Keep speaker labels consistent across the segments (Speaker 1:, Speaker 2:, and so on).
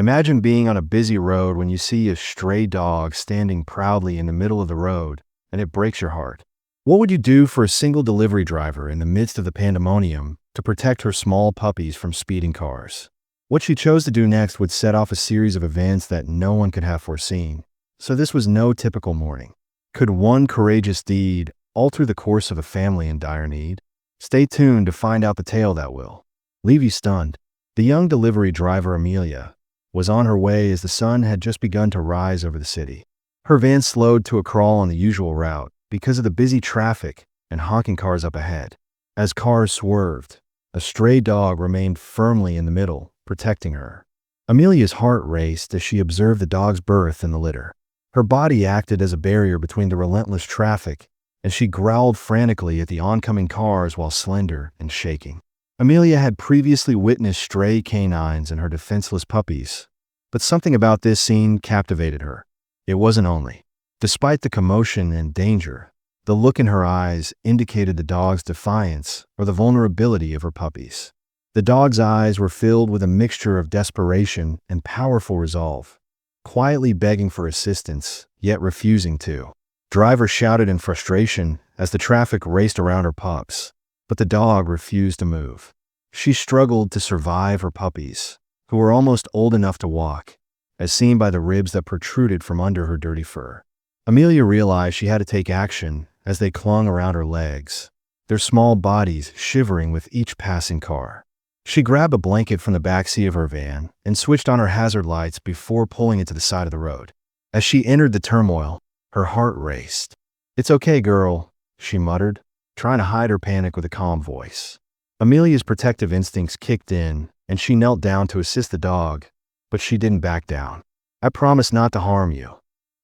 Speaker 1: Imagine being on a busy road when you see a stray dog standing proudly in the middle of the road, and it breaks your heart. What would you do for a single delivery driver in the midst of the pandemonium to protect her small puppies from speeding cars? What she chose to do next would set off a series of events that no one could have foreseen. So this was no typical morning. Could one courageous deed alter the course of a family in dire need? Stay tuned to find out the tale that will leave you stunned. The young delivery driver, Amelia, was on her way as the sun had just begun to rise over the city. Her van slowed to a crawl on the usual route because of the busy traffic and honking cars up ahead. As cars swerved, a stray dog remained firmly in the middle, protecting her. Amelia's heart raced as she observed the dog's berth in the litter. Her body acted as a barrier between the relentless traffic, and she growled frantically at the oncoming cars while slender and shaking. Amelia had previously witnessed stray canines and her defenseless puppies, but something about this scene captivated her. It wasn't only. Despite the commotion and danger, the look in her eyes indicated the dog's defiance or the vulnerability of her puppies. The dog's eyes were filled with a mixture of desperation and powerful resolve, quietly begging for assistance, yet refusing to. Driver shouted in frustration as the traffic raced around her pups, but the dog refused to move. She struggled to survive her puppies, who were almost old enough to walk, as seen by the ribs that protruded from under her dirty fur. Amelia realized she had to take action as they clung around her legs, their small bodies shivering with each passing car. She grabbed a blanket from the backseat of her van and switched on her hazard lights before pulling it to the side of the road. As she entered the turmoil, her heart raced. "It's okay, girl," she muttered, trying to hide her panic with a calm voice. Amelia's protective instincts kicked in, and she knelt down to assist the dog, but she didn't back down. "I promise not to harm you,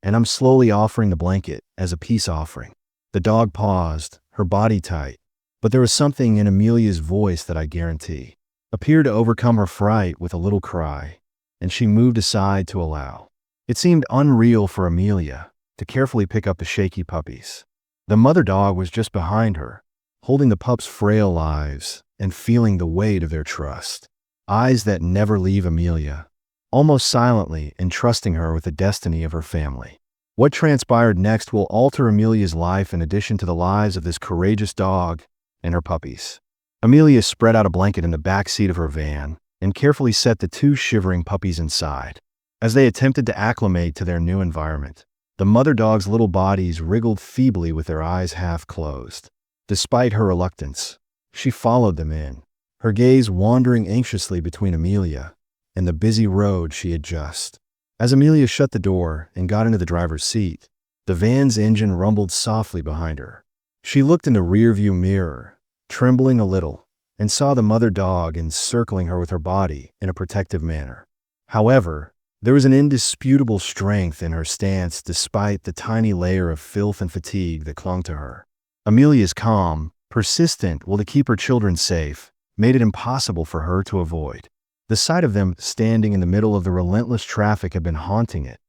Speaker 1: and I'm slowly offering the blanket as a peace offering." The dog paused, her body tight, but there was something in Amelia's voice that I guarantee appeared to overcome her fright with a little cry, and she moved aside to allow. It seemed unreal for Amelia to carefully pick up the shaky puppies. The mother dog was just behind her, holding the pups' frail lives and feeling the weight of their trust. Eyes that never leave Amelia, almost silently entrusting her with the destiny of her family. What transpired next will alter Amelia's life in addition to the lives of this courageous dog and her puppies. Amelia spread out a blanket in the back seat of her van and carefully set the two shivering puppies inside. As they attempted to acclimate to their new environment, the mother dog's little bodies wriggled feebly with their eyes half closed. Despite her reluctance, she followed them in, her gaze wandering anxiously between Amelia and the busy road she had just. As Amelia shut the door and got into the driver's seat, the van's engine rumbled softly behind her. She looked in the rearview mirror, trembling a little, and saw the mother dog encircling her with her body in a protective manner. However, there was an indisputable strength in her stance despite the tiny layer of filth and fatigue that clung to her. Amelia's calm, persistent will to keep her children safe, made it impossible for her to avoid. The sight of them standing in the middle of the relentless traffic had been haunting it,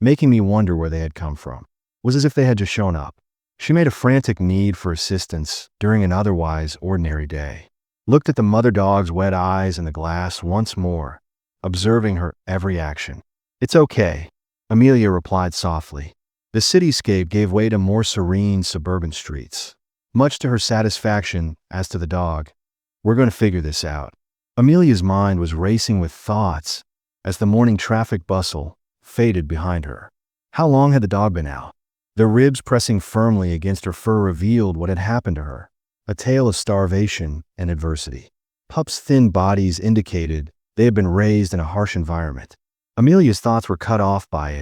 Speaker 1: making me wonder where they had come from. It was as if they had just shown up. She made a frantic need for assistance during an otherwise ordinary day. Looked at the mother dog's wet eyes in the glass once more, observing her every action. "It's okay," Amelia replied softly. The cityscape gave way to more serene suburban streets. Much to her satisfaction, as to the dog, "We're going to figure this out." Amelia's mind was racing with thoughts as the morning traffic bustle faded behind her. How long had the dog been out? The ribs pressing firmly against her fur revealed what had happened to her, a tale of starvation and adversity. Pups' thin bodies indicated they had been raised in a harsh environment. Amelia's thoughts were cut off by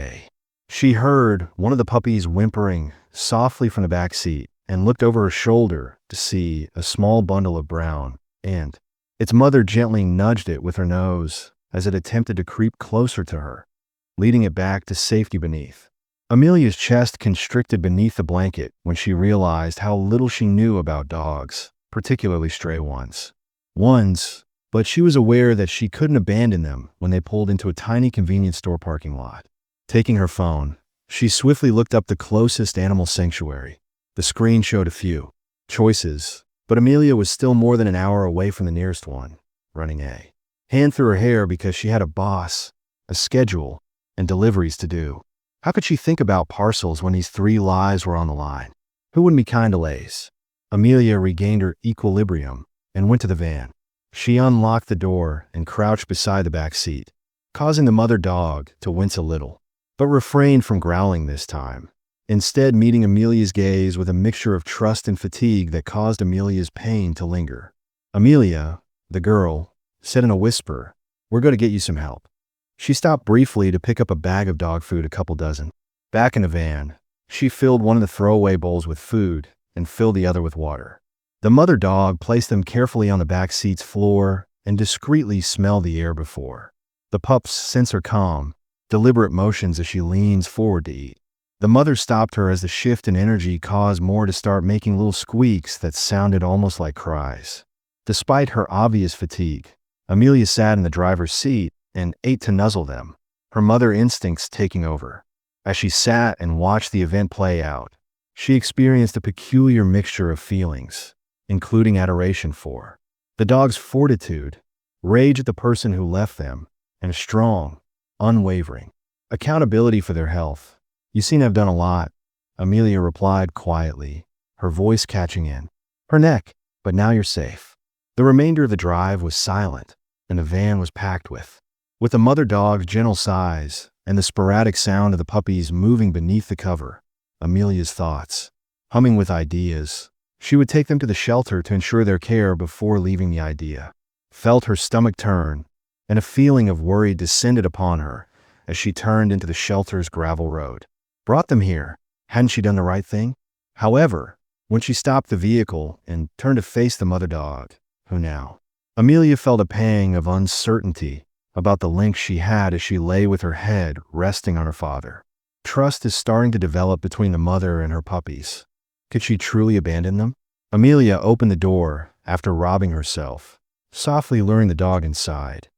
Speaker 1: She heard one of the puppies whimpering softly from the back seat and looked over her shoulder to see a small bundle of brown, and its mother gently nudged it with her nose as it attempted to creep closer to her, leading it back to safety beneath. Amelia's chest constricted beneath the blanket when she realized how little she knew about dogs, particularly stray ones. But she was aware that she couldn't abandon them when they pulled into a tiny convenience store parking lot. Taking her phone, she swiftly looked up the closest animal sanctuary. The screen showed a few choices, but Amelia was still more than an hour away from the nearest one, running a hand through her hair because she had a boss, a schedule, and deliveries to do. How could she think about parcels when these 3 lives were on the line? Who wouldn't be kind to Lays? Amelia regained her equilibrium and went to the van. She unlocked the door and crouched beside the back seat, causing the mother dog to wince a little, but refrained from growling this time, instead meeting Amelia's gaze with a mixture of trust and fatigue that caused Amelia's pain to linger. Amelia, the girl, said in a whisper, "We're going to get you some help." She stopped briefly to pick up a bag of dog food, a couple dozen. Back in the van, she filled one of the throwaway bowls with food and filled the other with water. The mother dog placed them carefully on the back seat's floor and discreetly smelled the air before. The pups sense her calm, deliberate motions as she leans forward to eat. The mother stopped her as the shift in energy caused more to start making little squeaks that sounded almost like cries. Despite her obvious fatigue, Amelia sat in the driver's seat and ate to nuzzle them, her mother instincts taking over. As she sat and watched the event play out, she experienced a peculiar mixture of feelings, including adoration for the dog's fortitude, rage at the person who left them, and a strong, unwavering accountability for their health. "You seem to have done a lot," Amelia replied quietly, her voice catching in her neck, "but now you're safe." The remainder of the drive was silent, and the van was packed with the mother dog's gentle sighs and the sporadic sound of the puppies moving beneath the cover. Amelia's thoughts, humming with ideas. She would take them to the shelter to ensure their care before leaving the idea. Felt her stomach turn, and a feeling of worry descended upon her as she turned into the shelter's gravel road. Brought them here. Hadn't she done the right thing? However, when she stopped the vehicle and turned to face the mother dog, who now? Amelia felt a pang of uncertainty about the link she had as she lay with her head resting on her father. Trust is starting to develop between the mother and her puppies. Could she truly abandon them? Amelia opened the door after robbing herself, softly luring the dog inside,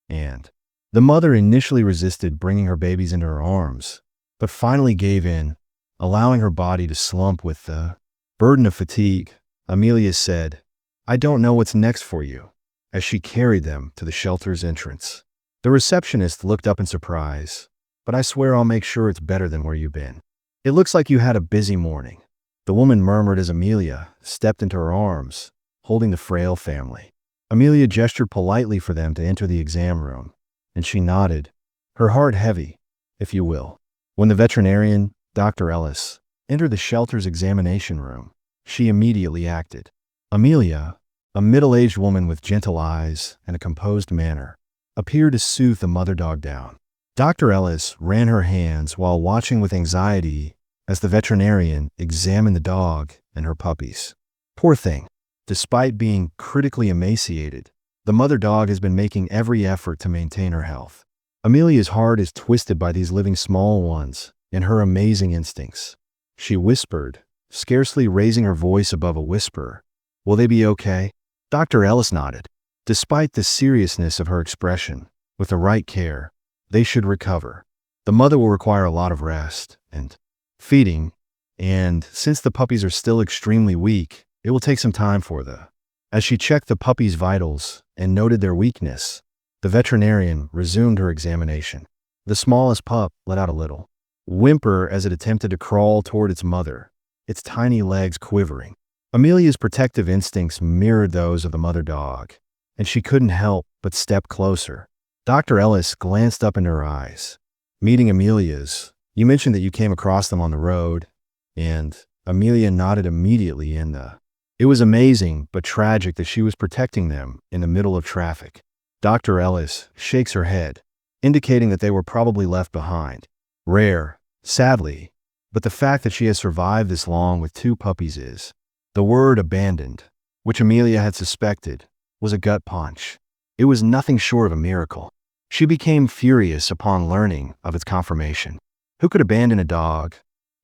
Speaker 1: and the mother initially resisted bringing her babies into her arms, but finally gave in, allowing her body to slump with the burden of fatigue. Amelia said, "I don't know what's next for you," as she carried them to the shelter's entrance. The receptionist looked up in surprise, "But I swear I'll make sure it's better than where you've been. It looks like you had a busy morning," the woman murmured as Amelia stepped into her arms, holding the frail family. Amelia gestured politely for them to enter the exam room, and she nodded, her heart heavy, if you will. When the veterinarian, Dr. Ellis, entered the shelter's examination room, she immediately acted. Amelia, a middle-aged woman with gentle eyes and a composed manner, appeared to soothe the mother dog down. Dr. Ellis ran her hands while watching with anxiety as the veterinarian examined the dog and her puppies. Poor thing. Despite being critically emaciated, the mother dog has been making every effort to maintain her health. Amelia's heart is twisted by these living small ones and her amazing instincts. She whispered, scarcely raising her voice above a whisper, "Will they be okay?" Dr. Ellis nodded. Despite the seriousness of her expression, with the right care, they should recover. The mother will require a lot of rest and feeding, and since the puppies are still extremely weak, it will take some time for the. As she checked the puppies' vitals and noted their weakness, the veterinarian resumed her examination. The smallest pup let out a little whimper as it attempted to crawl toward its mother, its tiny legs quivering. Amelia's protective instincts mirrored those of the mother dog, and she couldn't help but step closer. Dr. Ellis glanced up into her eyes. Meeting Amelia's, "You mentioned that you came across them on the road," and Amelia nodded immediately in the. It was amazing but tragic that she was protecting them in the middle of traffic. Dr. Ellis shakes her head, indicating that they were probably left behind. Rare, sadly, but the fact that she has survived this long with 2 puppies is. The word abandoned, which Amelia had suspected, was a gut punch. It was nothing short of a miracle. She became furious upon learning of its confirmation. Who could abandon a dog,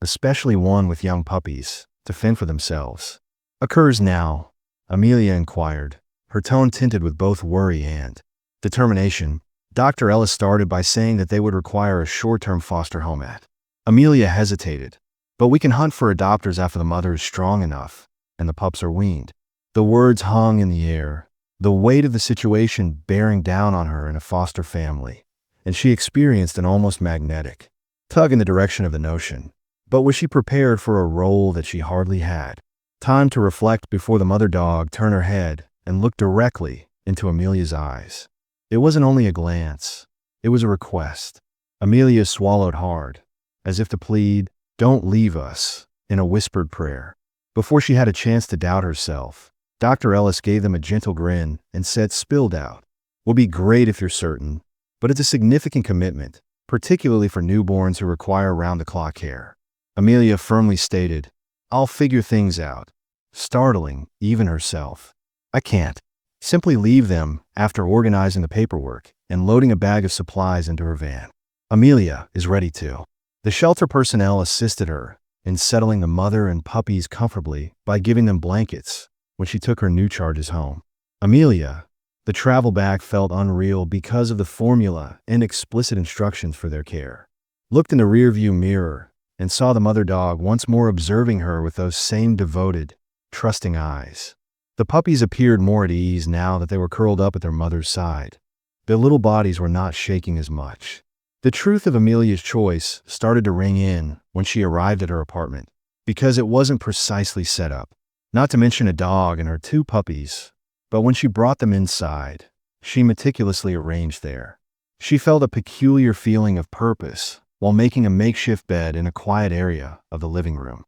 Speaker 1: especially one with young puppies, to fend for themselves? "Occurs now?" Amelia inquired, her tone tinted with both worry and determination. Dr. Ellis started by saying that they would require a short-term foster home at. Amelia hesitated. "But we can hunt for adopters after the mother is strong enough and the pups are weaned." The words hung in the air, the weight of the situation bearing down on her in a foster family, and she experienced an almost magnetic tug in the direction of the notion. But was she prepared for a role that she hardly had? Time to reflect before the mother dog turned her head and looked directly into Amelia's eyes. It wasn't only a glance, it was a request. Amelia swallowed hard, as if to plead, "Don't leave us," in a whispered prayer. Before she had a chance to doubt herself, Dr. Ellis gave them a gentle grin and said, "Spilled out. Will be great if you're certain, but it's a significant commitment, particularly for newborns who require round-the-clock care." Amelia firmly stated, "I'll figure things out," startling even herself. "I can't." Simply leave them after organizing the paperwork and loading a bag of supplies into her van. Amelia is ready to. The shelter personnel assisted her in settling the mother and puppies comfortably by giving them blankets when she took her new charges home. Amelia, the travel bag felt unreal because of the formula and explicit instructions for their care. Looked in the rearview mirror and saw the mother dog once more observing her with those same devoted, trusting eyes. The puppies appeared more at ease now that they were curled up at their mother's side. Their little bodies were not shaking as much. The truth of Amelia's choice started to ring in when she arrived at her apartment, because it wasn't precisely set up, not to mention a dog and her two puppies. But when she brought them inside, she meticulously arranged there. She felt a peculiar feeling of purpose while making a makeshift bed in a quiet area of the living room.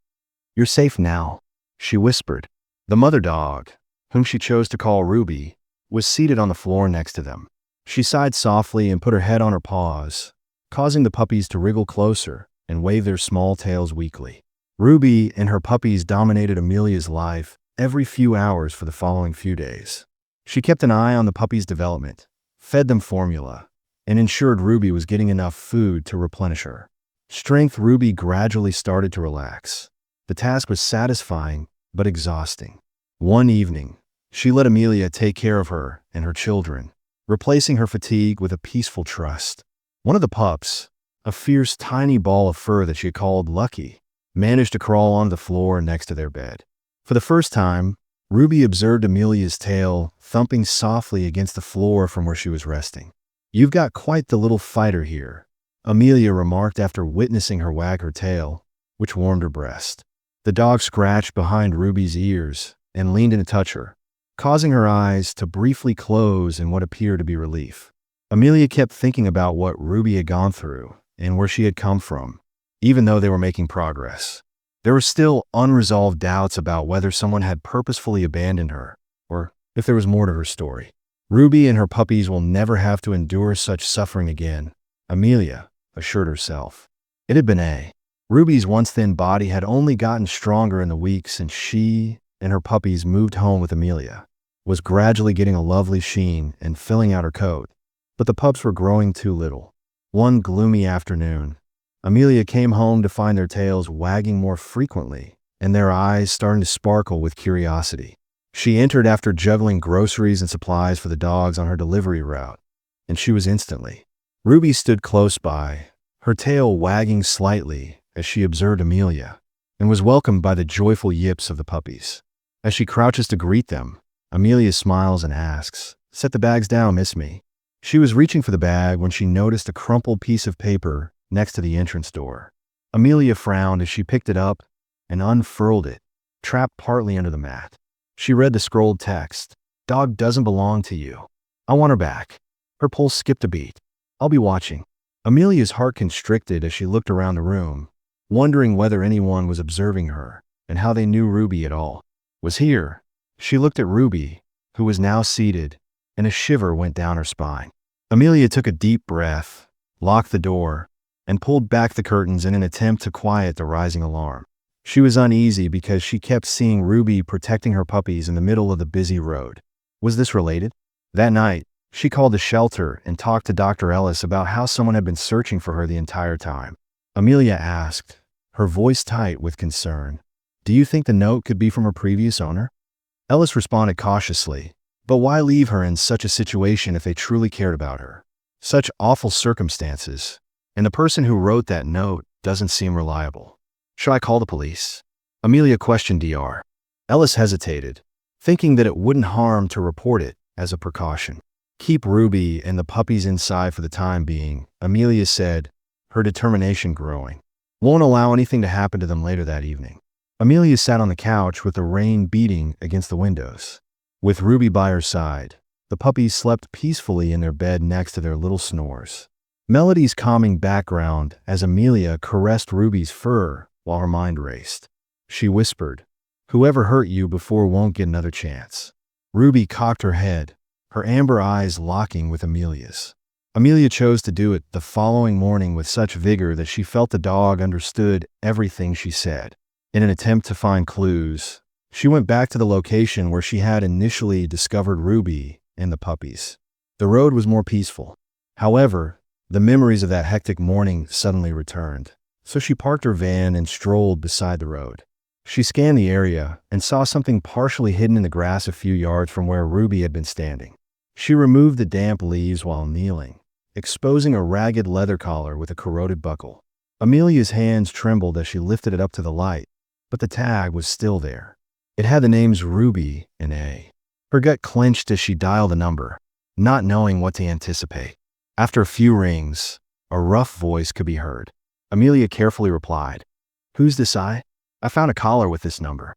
Speaker 1: "You're safe now," she whispered. The mother dog, whom she chose to call Ruby, was seated on the floor next to them. She sighed softly and put her head on her paws, causing the puppies to wriggle closer and wave their small tails weakly. Ruby and her puppies dominated Amelia's life every few hours for the following few days. She kept an eye on the puppies' development, fed them formula, and ensured Ruby was getting enough food to replenish her strength. Ruby gradually started to relax. The task was satisfying but exhausting. One evening, she let Amelia take care of her and her children, replacing her fatigue with a peaceful trust. One of the pups, a fierce tiny ball of fur that she called Lucky, managed to crawl onto the floor next to their bed. For the first time, Ruby observed Amelia's tail thumping softly against the floor from where she was resting. "You've got quite the little fighter here," Amelia remarked after witnessing her wag her tail, which warmed her breast. The dog scratched behind Ruby's ears and leaned in to touch her, causing her eyes to briefly close in what appeared to be relief. Amelia kept thinking about what Ruby had gone through and where she had come from, even though they were making progress. There were still unresolved doubts about whether someone had purposefully abandoned her, or if there was more to her story. Ruby and her puppies will never have to endure such suffering again, Amelia assured herself. It had been Ruby's once thin body had only gotten stronger in the weeks since she and her puppies moved home with Amelia, was gradually getting a lovely sheen and filling out her coat. But the pups were growing too little. One gloomy afternoon, Amelia came home to find their tails wagging more frequently and their eyes starting to sparkle with curiosity. She entered after juggling groceries and supplies for the dogs on her delivery route, and she was instantly. Ruby stood close by, her tail wagging slightly as she observed Amelia, and was welcomed by the joyful yips of the puppies. As she crouches to greet them, Amelia smiles and asks, "Set the bags down, miss me." She was reaching for the bag when she noticed a crumpled piece of paper next to the entrance door. Amelia frowned as she picked it up and unfurled it, trapped partly under the mat. She read the scrolled text, "Dog doesn't belong to you. I want her back." Her pulse skipped a beat. "I'll be watching." Amelia's heart constricted as she looked around the room, wondering whether anyone was observing her and how they knew Ruby at all was here. She looked at Ruby, who was now seated, and a shiver went down her spine. Amelia took a deep breath, locked the door, and pulled back the curtains in an attempt to quiet the rising alarm. She was uneasy because she kept seeing Ruby protecting her puppies in the middle of the busy road. Was this related? That night, she called the shelter and talked to Dr. Ellis about how someone had been searching for her the entire time. Amelia asked, her voice tight with concern, "Do you think the note could be from her previous owner?" Ellis responded cautiously, "But why leave her in such a situation if they truly cared about her? Such awful circumstances, and the person who wrote that note doesn't seem reliable. Should I call the police?" Amelia questioned Dr. Ellis hesitated, thinking that it wouldn't harm to report it as a precaution. Keep Ruby and the puppies inside for the time being, Amelia said, her determination growing. Won't allow anything to happen to them later that evening. Amelia sat on the couch with the rain beating against the windows. With Ruby by her side, the puppies slept peacefully in their bed next to their little snores. Melody's calming background as Amelia caressed Ruby's fur while her mind raced. She whispered, "Whoever hurt you before won't get another chance." Ruby cocked her head, her amber eyes locking with Amelia's. Amelia chose to do it the following morning with such vigor that she felt the dog understood everything she said. In an attempt to find clues, she went back to the location where she had initially discovered Ruby and the puppies. The road was more peaceful. However, the memories of that hectic morning suddenly returned, so she parked her van and strolled beside the road. She scanned the area and saw something partially hidden in the grass a few yards from where Ruby had been standing. She removed the damp leaves while kneeling, exposing a ragged leather collar with a corroded buckle. Amelia's hands trembled as she lifted it up to the light, but the tag was still there. It had the names Ruby and A. Her gut clenched as she dialed the number, not knowing what to anticipate. After a few rings, a rough voice could be heard. Amelia carefully replied, "Who's this? I found a collar with this number.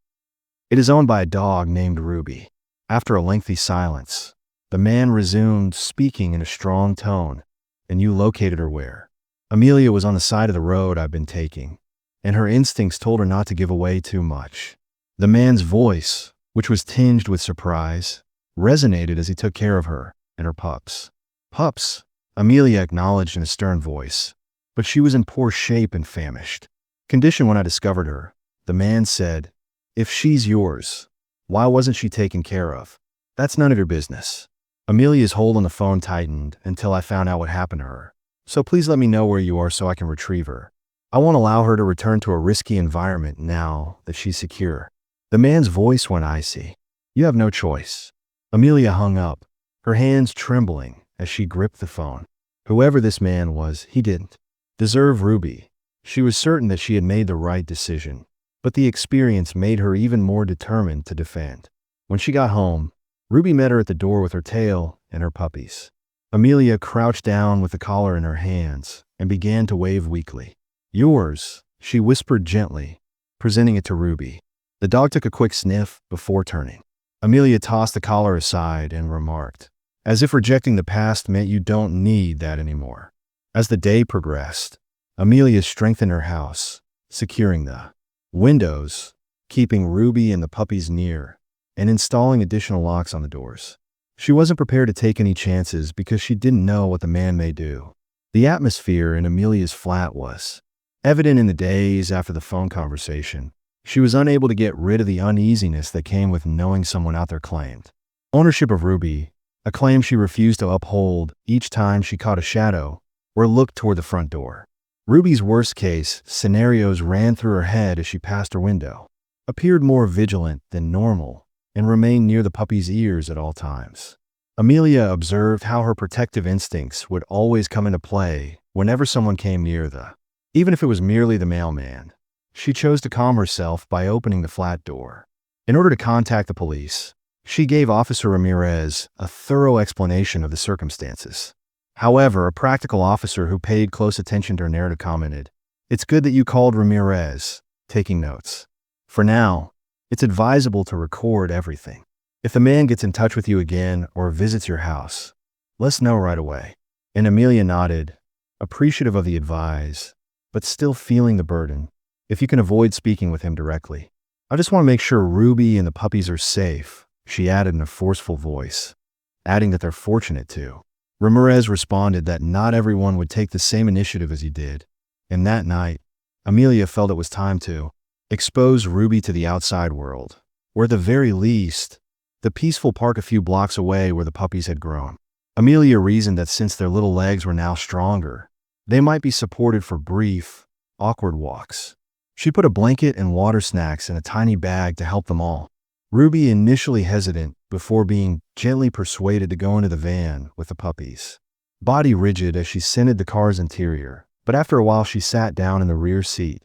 Speaker 1: It is owned by a dog named Ruby." After a lengthy silence, the man resumed, speaking in a strong tone, "And you located her where?" Amelia was on the side of the road I've been taking, and her instincts told her not to give away too much. The man's voice, which was tinged with surprise, resonated as he took care of her and her pups. "Pups," Amelia acknowledged in a stern voice, but she was in poor shape and famished. "Condition when I discovered her," the man said. "If she's yours, why wasn't she taken care of? That's none of your business." Amelia's hold on the phone tightened until I found out what happened to her. "So please let me know where you are so I can retrieve her. I won't allow her to return to a risky environment now that she's secure." The man's voice went icy. "You have no choice." Amelia hung up, her hands trembling as she gripped the phone. Whoever this man was, he didn't deserve Ruby. She was certain that she had made the right decision, but the experience made her even more determined to defend. When she got home, Ruby met her at the door with her tail and her puppies. Amelia crouched down with the collar in her hands and began to wave weakly. "Yours," she whispered gently, presenting it to Ruby. The dog took a quick sniff before turning. Amelia tossed the collar aside and remarked, "As if rejecting the past meant you don't need that anymore." As the day progressed, Amelia strengthened her house, securing the windows, keeping Ruby and the puppies near, and installing additional locks on the doors. She wasn't prepared to take any chances because she didn't know what the man may do. The atmosphere in Amelia's flat was evident in the days after the phone conversation. She was unable to get rid of the uneasiness that came with knowing someone out there claimed ownership of Ruby, a claim she refused to uphold each time she caught a shadow or looked toward the front door. Ruby's worst-case scenarios ran through her head as she passed her window, appeared more vigilant than normal, and remained near the puppy's ears at all times. Amelia observed how her protective instincts would always come into play whenever someone came near even if it was merely the mailman. She chose to calm herself by opening the flat door. In order to contact the police, she gave Officer Ramirez a thorough explanation of the circumstances. However, a practical officer who paid close attention to her narrative commented, "It's good that you called Ramirez," taking notes. "For now, it's advisable to record everything. If the man gets in touch with you again or visits your house, let us know right away." And Amelia nodded, appreciative of the advice, but still feeling the burden. "If you can avoid speaking with him directly, I just want to make sure Ruby and the puppies are safe," she added in a forceful voice, adding that they're fortunate too. Ramirez responded that not everyone would take the same initiative as he did, and that night, Amelia felt it was time to expose Ruby to the outside world, or at the very least, the peaceful park a few blocks away where the puppies had grown. Amelia reasoned that since their little legs were now stronger, they might be supported for brief, awkward walks. She put a blanket and water snacks in a tiny bag to help them all. Ruby initially hesitant before being gently persuaded to go into the van with the puppies. Body rigid as she scented the car's interior, but after a while she sat down in the rear seat,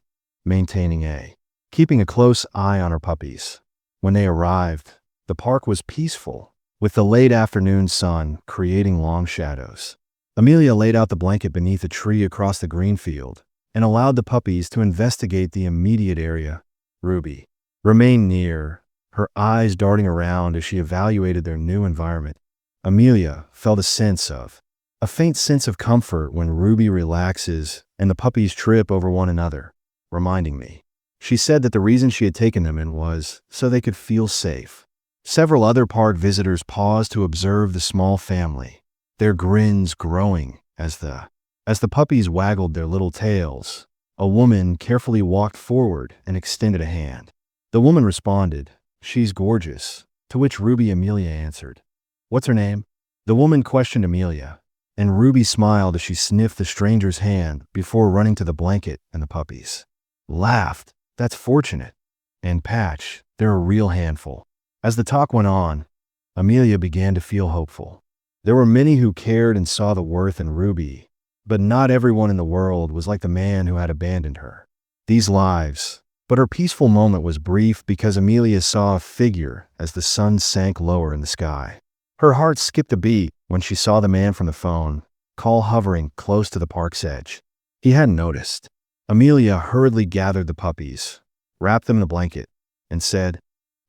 Speaker 1: keeping a close eye on her puppies. When they arrived, the park was peaceful with the late afternoon sun creating long shadows. Amelia laid out the blanket beneath a tree across the green field and allowed the puppies to investigate the immediate area. Ruby remained near, her eyes darting around as she evaluated their new environment. Amelia felt a faint sense of comfort when Ruby relaxes and the puppies trip over one another, reminding me. She said that the reason she had taken them in was so they could feel safe. Several other park visitors paused to observe the small family, their grins growing as the puppies waggled their little tails. A woman carefully walked forward and extended a hand. The woman responded, "She's gorgeous," to which Ruby Amelia answered, "What's her name?" The woman questioned Amelia, and Ruby smiled as she sniffed the stranger's hand before running to the blanket and the puppies. Laughed, "That's fortunate." And Patch, they're a real handful. As the talk went on, Amelia began to feel hopeful. There were many who cared and saw the worth in Ruby, but not everyone in the world was like the man who had abandoned her. These lives. But her peaceful moment was brief because Amelia saw a figure as the sun sank lower in the sky. Her heart skipped a beat when she saw the man from the phone call hovering close to the park's edge. He hadn't noticed. Amelia hurriedly gathered the puppies, wrapped them in a blanket, and said,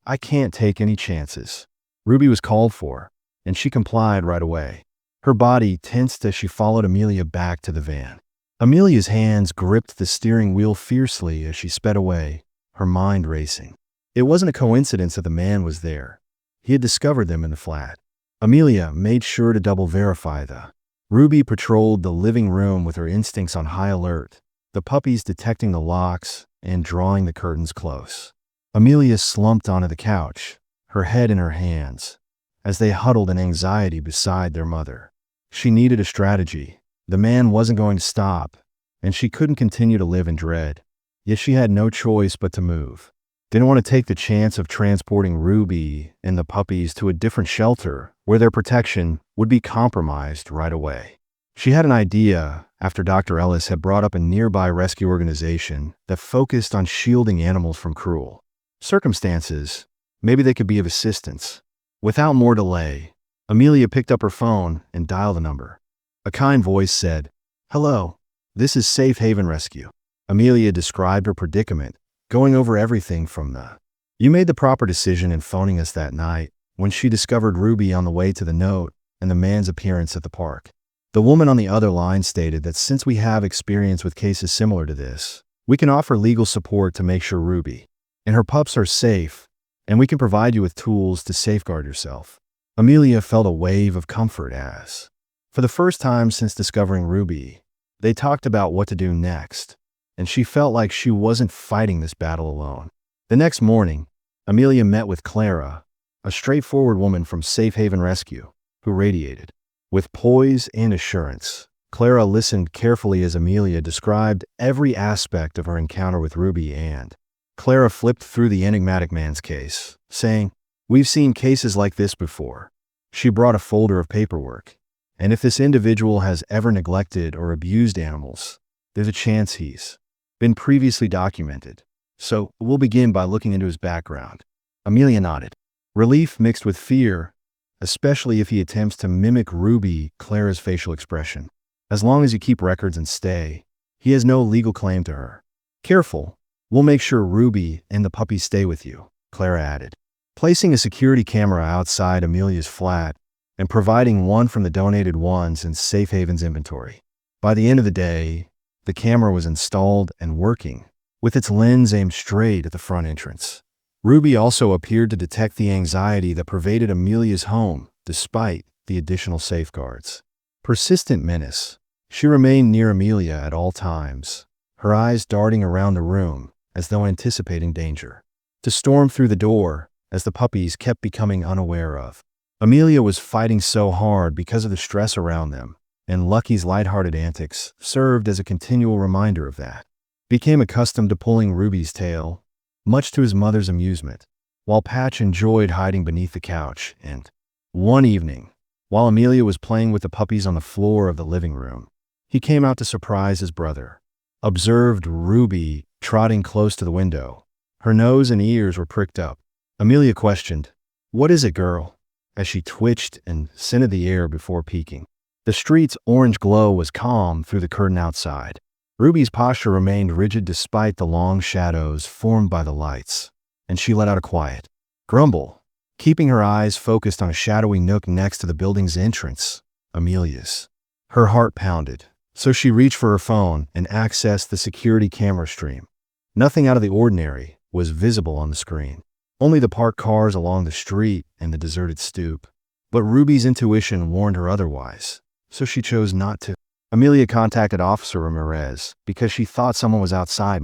Speaker 1: "I can't take any chances." Ruby was called for, and she complied right away. Her body tensed as she followed Amelia back to the van. Amelia's hands gripped the steering wheel fiercely as she sped away, her mind racing. It wasn't a coincidence that the man was there. He had discovered them in the flat. Amelia made sure to double verify the. Ruby patrolled the living room with her instincts on high alert, the puppies detecting the locks and drawing the curtains close. Amelia slumped onto the couch, her head in her hands, as they huddled in anxiety beside their mother. She needed a strategy. The man wasn't going to stop, and she couldn't continue to live in dread. Yet she had no choice but to move. Didn't want to take the chance of transporting Ruby and the puppies to a different shelter where their protection would be compromised right away. She had an idea after Dr. Ellis had brought up a nearby rescue organization that focused on shielding animals from cruel circumstances. Maybe they could be of assistance. Without more delay, Amelia picked up her phone and dialed the number. A kind voice said, "Hello, this is Safe Haven Rescue." Amelia described her predicament, going over everything from the, "You made the proper decision in phoning us that night," when she discovered Ruby on the way to the note and the man's appearance at the park. The woman on the other line stated that since we have experience with cases similar to this, we can offer legal support to make sure Ruby and her pups are safe, and we can provide you with tools to safeguard yourself. Amelia felt a wave of comfort as, for the first time since discovering Ruby, they talked about what to do next, and she felt like she wasn't fighting this battle alone. The next morning, Amelia met with Clara, a straightforward woman from Safe Haven Rescue, who radiated. With poise and assurance, Clara listened carefully as Amelia described every aspect of her encounter with Ruby, and Clara flipped through the enigmatic man's case, saying, "We've seen cases like this before." She brought a folder of paperwork, and if this individual has ever neglected or abused animals, there's a chance he's been previously documented. So we'll begin by looking into his background. Amelia nodded, relief mixed with fear, especially if he attempts to mimic Ruby, Clara's facial expression. As long as you keep records and stay, he has no legal claim to her. Careful, we'll make sure Ruby and the puppies stay with you, Clara added, placing a security camera outside Amelia's flat and providing one from the donated ones in Safe Haven's inventory. By the end of the day, the camera was installed and working, with its lens aimed straight at the front entrance. Ruby also appeared to detect the anxiety that pervaded Amelia's home, despite the additional safeguards. Persistent menace, she remained near Amelia at all times, her eyes darting around the room as though anticipating danger. To storm through the door, as the puppies kept becoming unaware of. Amelia was fighting so hard because of the stress around them, and Lucky's lighthearted antics served as a continual reminder of that. Became accustomed to pulling Ruby's tail, much to his mother's amusement, while Patch enjoyed hiding beneath the couch. And one evening, while Amelia was playing with the puppies on the floor of the living room, he came out to surprise his brother. Observed Ruby trotting close to the window. Her nose and ears were pricked up. Amelia questioned, "What is it, girl?" as she twitched and scented the air before peeking. The street's orange glow was calm through the curtain outside. Ruby's posture remained rigid despite the long shadows formed by the lights, and she let out a quiet grumble, keeping her eyes focused on a shadowy nook next to the building's entrance, Amelia's. Her heart pounded, so she reached for her phone and accessed the security camera stream. Nothing out of the ordinary was visible on the screen, only the parked cars along the street and the deserted stoop. But Ruby's intuition warned her otherwise, so she chose not to. Amelia contacted Officer Ramirez because she thought someone was outside.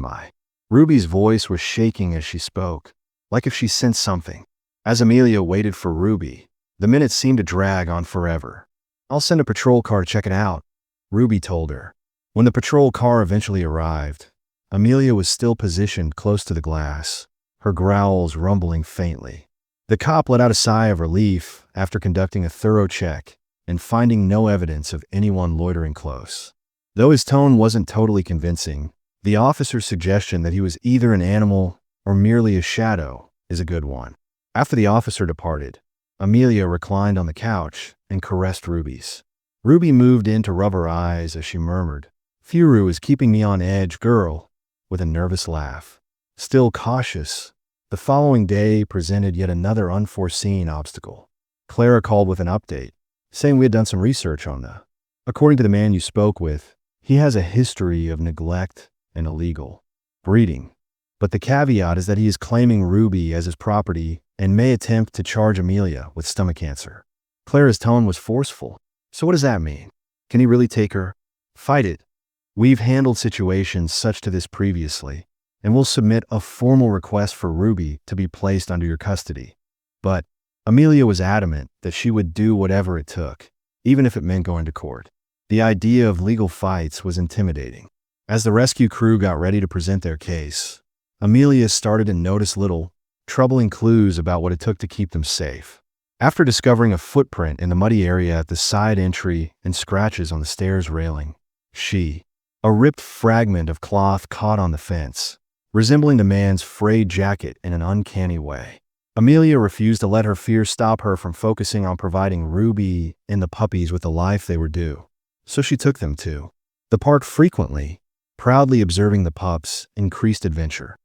Speaker 1: Ruby's voice was shaking as she spoke, like if she sensed something. As Amelia waited for Ruby, the minutes seemed to drag on forever. "I'll send a patrol car to check it out," Ruby told her. When the patrol car eventually arrived, Amelia was still positioned close to the glass, her growls rumbling faintly. The cop let out a sigh of relief after conducting a thorough check and finding no evidence of anyone loitering close. Though his tone wasn't totally convincing, the officer's suggestion that he was either an animal or merely a shadow is a good one. After the officer departed, Amelia reclined on the couch and caressed Ruby's. Ruby moved in to rub her eyes as she murmured, "Furu is keeping me on edge, girl," with a nervous laugh. Still cautious, the following day presented yet another unforeseen obstacle. Clara called with an update, saying we had done some research on according to the man you spoke with, he has a history of neglect and illegal breeding. But the caveat is that he is claiming Ruby as his property and may attempt to charge Amelia with stomach cancer. Clara's tone was forceful. "So what does that mean? Can he really take her?" "Fight it. We've handled situations such to this previously, and we'll submit a formal request for Ruby to be placed under your custody." But Amelia was adamant that she would do whatever it took, even if it meant going to court. The idea of legal fights was intimidating. As the rescue crew got ready to present their case, Amelia started to notice little, troubling clues about what it took to keep them safe. After discovering a footprint in the muddy area at the side entry and scratches on the stairs railing, a ripped fragment of cloth caught on the fence, resembling the man's frayed jacket in an uncanny way. Amelia refused to let her fear stop her from focusing on providing Ruby and the puppies with the life they were due. So she took them to the park frequently, proudly observing the pups' increased adventure.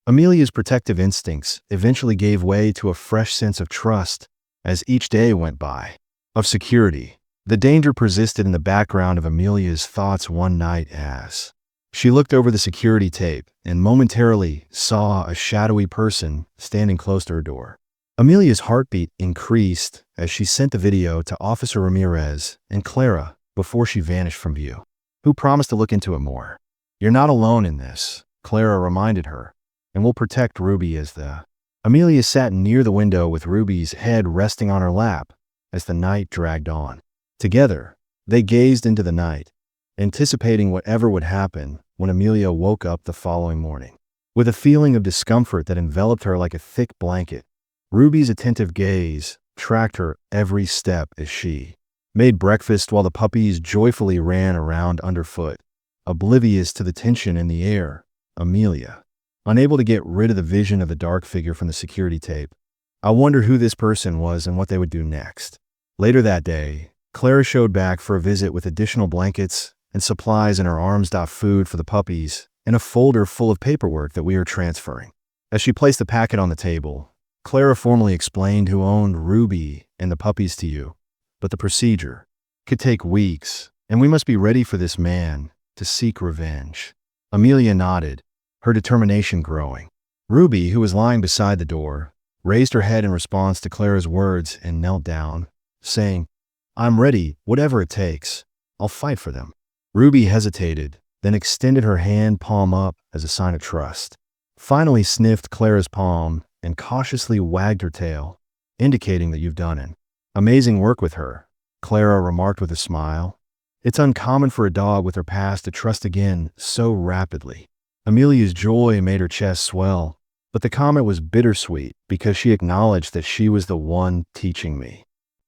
Speaker 1: Amelia's protective instincts eventually gave way to a fresh sense of trust as each day went by. Of security, the danger persisted in the background of Amelia's thoughts one night as she looked over the security tape and momentarily saw a shadowy person standing close to her door. Amelia's heartbeat increased as she sent the video to Officer Ramirez and Clara before she vanished from view, who promised to look into it more. "You're not alone in this," Clara reminded her, "and we'll protect Ruby as the..." Amelia sat near the window with Ruby's head resting on her lap as the night dragged on. Together, they gazed into the night, anticipating whatever would happen when Amelia woke up the following morning. With a feeling of discomfort that enveloped her like a thick blanket, Ruby's attentive gaze tracked her every step as she made breakfast while the puppies joyfully ran around underfoot. Oblivious to the tension in the air, Amelia, unable to get rid of the vision of the dark figure from the security tape, I wondered who this person was and what they would do next. Later that day, Clara showed back for a visit with additional blankets and supplies in her arms. Food for the puppies and a folder full of paperwork that we are transferring. As she placed the packet on the table, Clara formally explained who owned Ruby and the puppies to you, but the procedure could take weeks, and we must be ready for this man to seek revenge. Amelia nodded, her determination growing. Ruby, who was lying beside the door, raised her head in response to Clara's words and knelt down, saying, "I'm ready, whatever it takes. I'll fight for them." Ruby hesitated, then extended her hand palm up as a sign of trust. Finally sniffed Clara's palm and cautiously wagged her tail, indicating that you've done it. "Amazing work with her," Clara remarked with a smile. "It's uncommon for a dog with her past to trust again so rapidly." Amelia's joy made her chest swell, but the comment was bittersweet because she acknowledged that she was the one teaching me.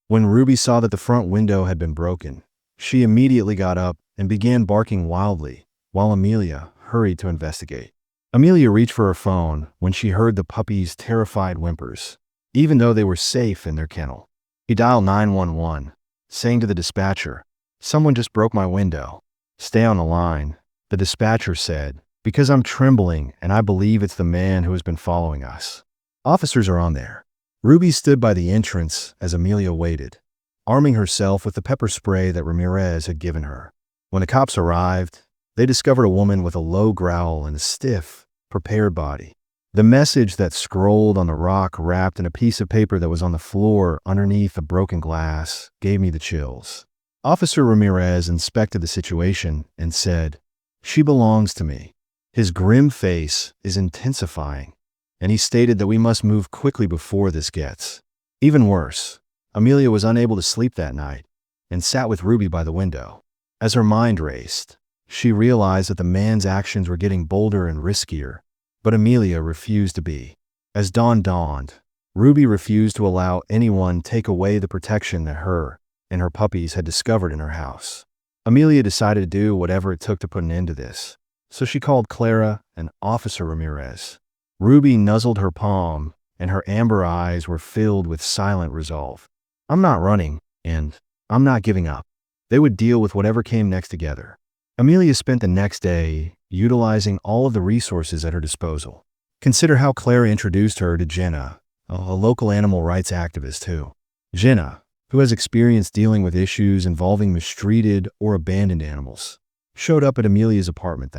Speaker 1: When Ruby saw that the front window had been broken, she immediately got up and began barking wildly, while Amelia hurried to investigate. Amelia reached for her phone when she heard the puppy's terrified whimpers. even though they were safe in their kennel. He dialed 911, saying to the dispatcher, "Someone just broke my window. Stay on the line." The dispatcher said, "Because I'm trembling and I believe it's the man who has been following us." Officers are on there. Ruby stood by the entrance as Amelia waited, arming herself with the pepper spray that Ramirez had given her. When the cops arrived, they discovered a woman with a low growl and a stiff, prepared body. The message that scrolled on the rock wrapped in a piece of paper that was on the floor underneath the broken glass gave me the chills. Officer Ramirez inspected the situation and said, "She belongs to me." His grim face is intensifying, and he stated that we must move quickly before this gets even worse. Amelia was unable to sleep that night and sat with Ruby by the window. As her mind raced, she realized that the man's actions were getting bolder and riskier, but Amelia refused to be. As dawn dawned, Ruby refused to allow anyone take away the protection that her and her puppies had discovered in her house. Amelia decided to do whatever it took to put an end to this, so she called Clara and Officer Ramirez. Ruby nuzzled her palm, and her amber eyes were filled with silent resolve. "I'm not running, and I'm not giving up." They would deal with whatever came next together. Amelia spent the next day utilizing all of the resources at her disposal. Consider how Clara introduced her to Jenna, a local animal rights activist too. Jenna, who has experience dealing with issues involving mistreated or abandoned animals, showed up at Amelia's apartment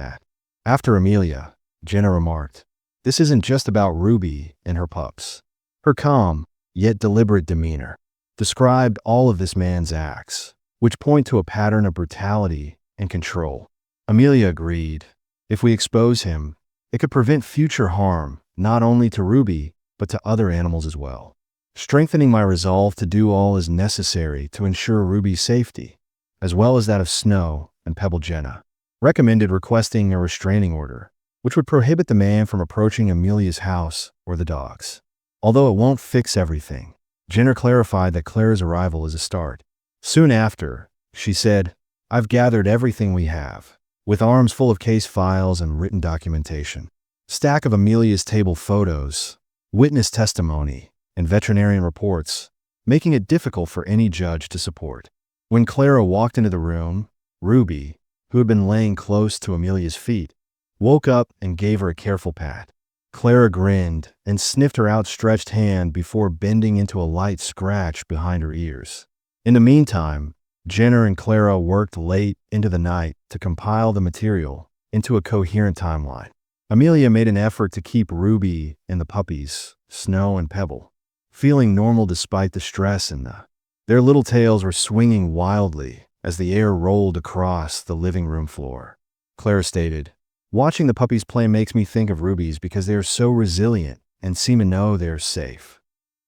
Speaker 1: after Amelia, Jenna remarked, "This isn't just about Ruby and her pups." Her calm, yet deliberate demeanor described all of this man's acts, which point to a pattern of brutality and control. Amelia agreed. If we expose him, it could prevent future harm, not only to Ruby, but to other animals as well. Strengthening my resolve to do all is necessary to ensure Ruby's safety, as well as that of Snow and Pebble, Jenna recommended requesting a restraining order, which would prohibit the man from approaching Amelia's house or the dogs. Although it won't fix everything, Jenna clarified that Clara's arrival is a start. Soon after, she said, "I've gathered everything we have, with arms full of case files and written documentation. Stack of Amelia's table photos, witness testimony, and veterinarian reports, making it difficult for any judge to support." When Clara walked into the room, Ruby, who had been laying close to Amelia's feet, woke up and gave her a careful pat. Clara grinned and sniffed her outstretched hand before bending into a light scratch behind her ears. In the meantime, Jenna and Clara worked late into the night to compile the material into a coherent timeline. Amelia made an effort to keep Ruby and the puppies, Snow and Pebble, feeling normal despite the stress in their little tails were swinging wildly as the air rolled across the living room floor. Clara stated, "Watching the puppies play makes me think of Ruby's because they are so resilient and seem to know they are safe."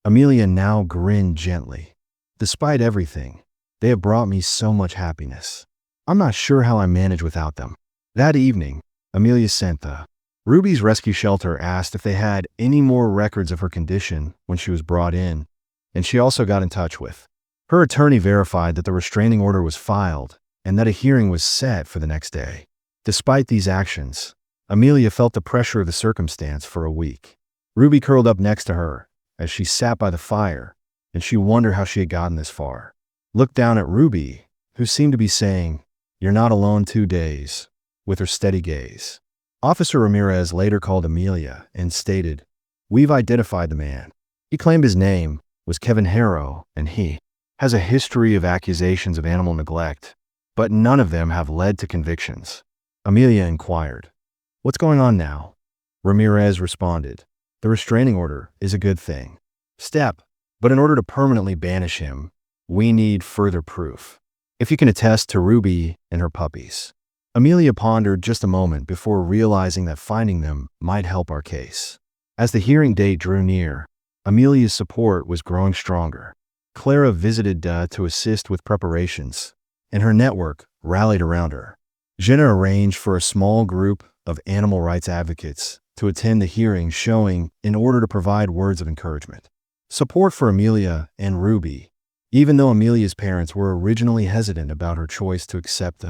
Speaker 1: Amelia now grinned gently. "Despite everything, they have brought me so much happiness. I'm not sure how I manage without them." That evening, Amelia sent the Ruby's rescue shelter asked if they had any more records of her condition when she was brought in, and she also got in touch with her attorney, verified that the restraining order was filed and that a hearing was set for the next day. Despite these actions, Amelia felt the pressure of the circumstance for a week. Ruby curled up next to her as she sat by the fire, and she wondered how she had gotten this far. Looked down at Ruby, who seemed to be saying, "You're not alone 2 days," with her steady gaze. Officer Ramirez later called Amelia and stated, "We've identified the man. He claimed his name was Kevin Harrow, and he has a history of accusations of animal neglect, but none of them have led to convictions." Amelia inquired, "What's going on now?" Ramirez responded, "The restraining order is a good thing. But in order to permanently banish him, we need further proof. If you can attest to Ruby and her puppies." Amelia pondered just a moment before realizing that finding them might help our case. As the hearing date drew near, Amelia's support was growing stronger. Clara visited to assist with preparations, and her network rallied around her. Jenna arranged for a small group of animal rights advocates to attend the hearing, showing in order to provide words of encouragement. Support for Amelia and Ruby, even though Amelia's parents were originally hesitant about her choice to accept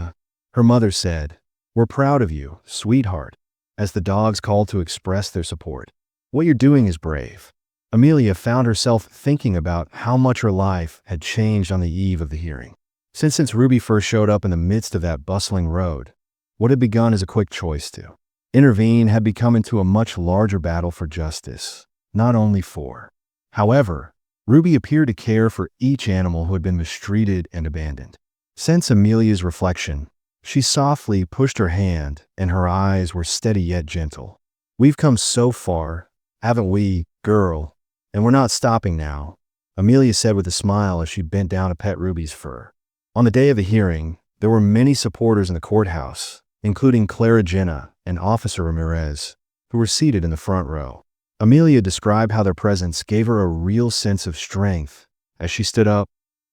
Speaker 1: her mother said, "We're proud of you, sweetheart," as the dogs called to express their support. "What you're doing is brave." Amelia found herself thinking about how much her life had changed on the eve of the hearing. Since Ruby first showed up in the midst of that bustling road, what had begun as a quick choice to intervene had become into a much larger battle for justice, not only for. However, Ruby appeared to care for each animal who had been mistreated and abandoned. Since Amelia's reflection, she softly pushed her hand, and her eyes were steady yet gentle. "We've come so far, haven't we, girl? And we're not stopping now," Amelia said with a smile as she bent down to pet Ruby's fur. On the day of the hearing, there were many supporters in the courthouse, including Clara Jenna and Officer Ramirez, who were seated in the front row. Amelia described how their presence gave her a real sense of strength as she stood up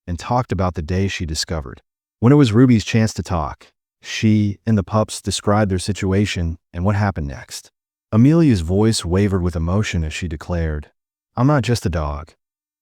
Speaker 1: and talked about the day she discovered. When it was Ruby's chance to talk, she and the pups described their situation and what happened next. Amelia's voice wavered with emotion as she declared, "I'm not just a dog.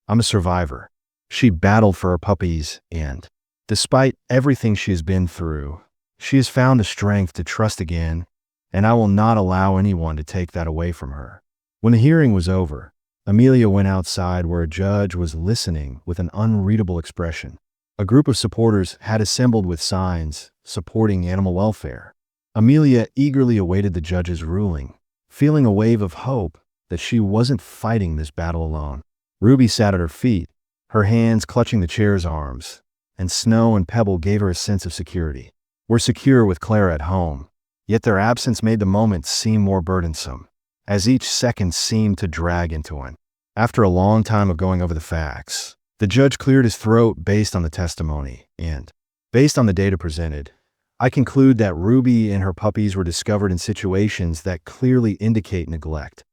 Speaker 1: I'm a survivor." She battled for her puppies, and despite everything she has been through, she has found the strength to trust again, and I will not allow anyone to take that away from her. When the hearing was over, Amelia went outside where a judge was listening with an unreadable expression. A group of supporters had assembled with signs supporting animal welfare. Amelia eagerly awaited the judge's ruling, feeling a wave of hope that she wasn't fighting this battle alone. Ruby sat at her feet, her hands clutching the chair's arms, and Snow and Pebble gave her a sense of security. "We're secure with Clara at home," yet their absence made the moment seem more burdensome, as each second seemed to drag into one. After a long time of going over the facts, the judge cleared his throat based on the testimony, and, based on the data presented, I conclude that Ruby and her puppies were discovered in situations that clearly indicate neglect.